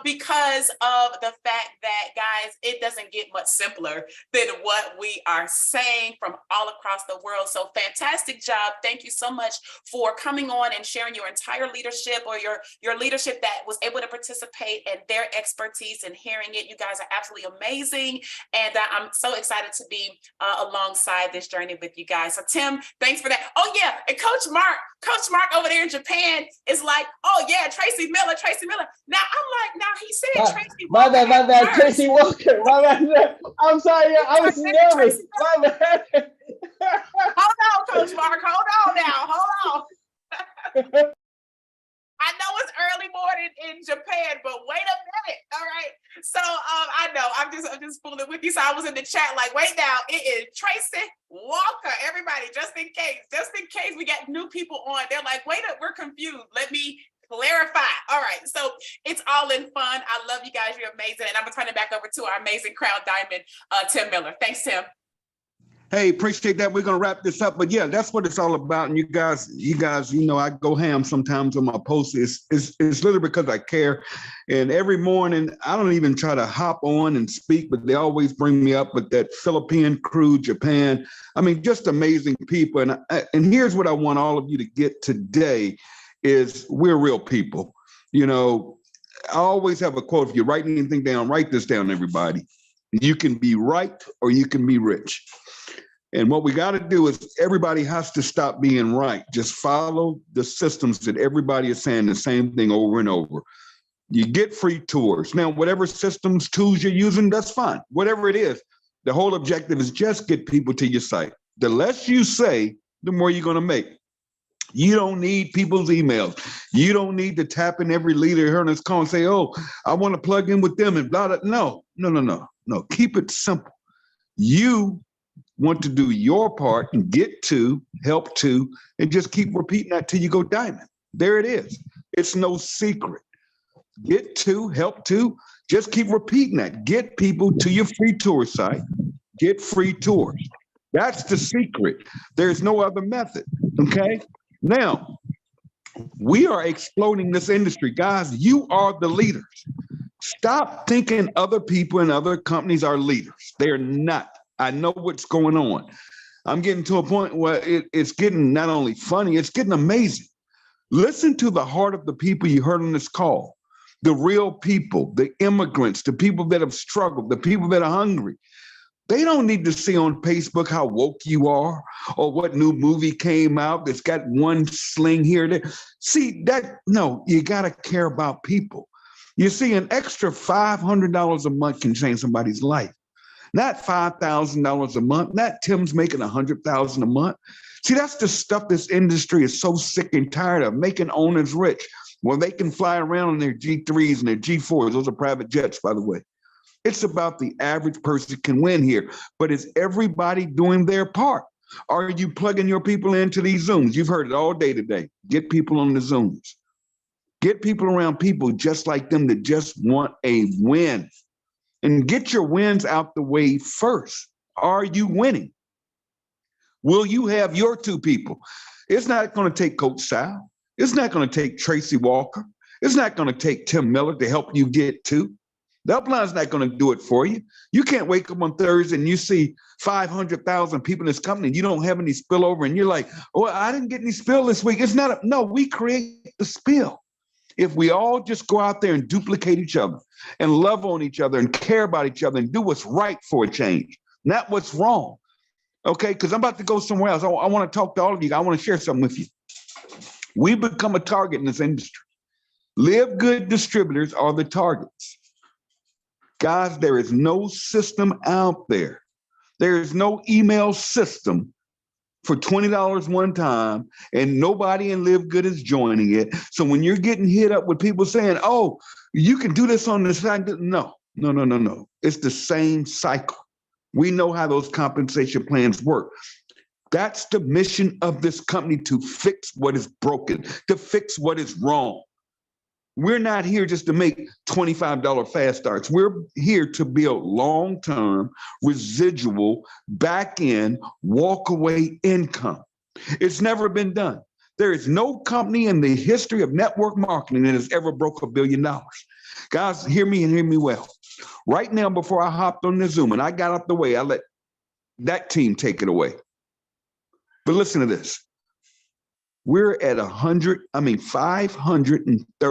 because of the fact that, guys, it doesn't get much simpler than what we are saying from all across the world. So fantastic job. Thank you so much for coming on and sharing your entire leadership, or your leadership that was able to participate, and their expertise and hearing it. You guys are absolutely amazing. And I'm so excited to be alongside this journey with you guys. So Tim, thanks for that. Oh yeah, and Coach Mark over there in Japan is like, oh yeah, Tracy Miller. Now I'm like, he said Tracy My Walker. bad, Tracy Walker. My bad. I'm sorry, I was nervous. My bad. Hold on, Coach Mark. Hold on now. Hold on. I know it's early morning in Japan, but wait a minute. All right. So I know I'm just fooling with you. So I was in the chat like, wait now, it is Tracy Walker. Everybody, just in case we got new people on. They're like, wait up, we're confused. Let me clarify. All right. So it's all in fun. I love you guys. You're amazing. And I'm gonna turn it back over to our amazing Crown Diamond, Tim Miller. Thanks, Tim. Hey, appreciate that. We're gonna wrap this up, but yeah, that's what it's all about. And you guys, I go ham sometimes on my posts. It's literally because I care. And every morning, I don't even try to hop on and speak, but they always bring me up with that Philippine crew, Japan. I mean, just amazing people. And here's what I want all of you to get today: is we're real people. I always have a quote. If you're writing anything down, write this down, everybody. You can be right or you can be rich. And what we got to do is everybody has to stop being right. Just follow the systems that everybody is saying the same thing over and over. You get free tours. Now, whatever systems, tools you're using, that's fine. Whatever it is, the whole objective is just get people to your site. The less you say, the more you're going to make. You don't need people's emails. You don't need to tap in every leader here on this call and say, oh, I want to plug in with them and blah, blah. No. Keep it simple. You want to do your part and get to, help to, and just keep repeating that till you go diamond. There it is. It's no secret. Get to, help to, just keep repeating that. Get people to your free tour site. Get free tours. That's the secret. There's no other method, okay? Now, we are exploding this industry. Guys, you are the leaders. Stop thinking other people and other companies are leaders. They're not. I know what's going on. I'm getting to a point where it's getting not only funny, it's getting amazing. Listen to the heart of the people you heard on this call, the real people, the immigrants, the people that have struggled, the people that are hungry. They don't need to see on Facebook how woke you are or what new movie came out that's got one sling here. There. See, you got to care about people. You see, an extra $500 a month can change somebody's life. Not $5,000 a month, not Tim's making $100,000 a month. See, that's the stuff this industry is so sick and tired of, making owners rich. Well, they can fly around in their G3s and their G4s. Those are private jets, by the way. It's about the average person can win here, but is everybody doing their part? Are you plugging your people into these Zooms? You've heard it all day today. Get people on the Zooms. Get people around people just like them that just want a win. And get your wins out the way first. Are you winning? Will you have your two people? It's not going to take Coach Sal. It's not going to take Tracy Walker. It's not going to take Tim Miller to help you get two. The upline's not going to do it for you. You can't wake up on Thursday and you see 500,000 people in this company and you don't have any spillover and you're like, oh, I didn't get any spill this week. It's not, no, we create the spill. If we all just go out there and duplicate each other and love on each other and care about each other and do what's right for a change, not what's wrong. Okay, because I'm about to go somewhere else. I want to talk to all of you. I want to share something with you. We become a target in this industry. LiveGood distributors are the targets. Guys, there is no system out there. There is no email system for $20 one time, and nobody in LiveGood is joining it. So when you're getting hit up with people saying, oh, you can do this on the side, no. It's the same cycle. We know how those compensation plans work. That's the mission of this company, to fix what is broken, to fix what is wrong. We're not here just to make $25 fast starts. We're here to build long-term, residual, back-end, walk-away income. It's never been done. There is no company in the history of network marketing that has ever broke $1 billion. Guys, hear me and hear me well. Right now, before I hopped on the Zoom and I got out the way, I let that team take it away. But listen to this. We're at 530.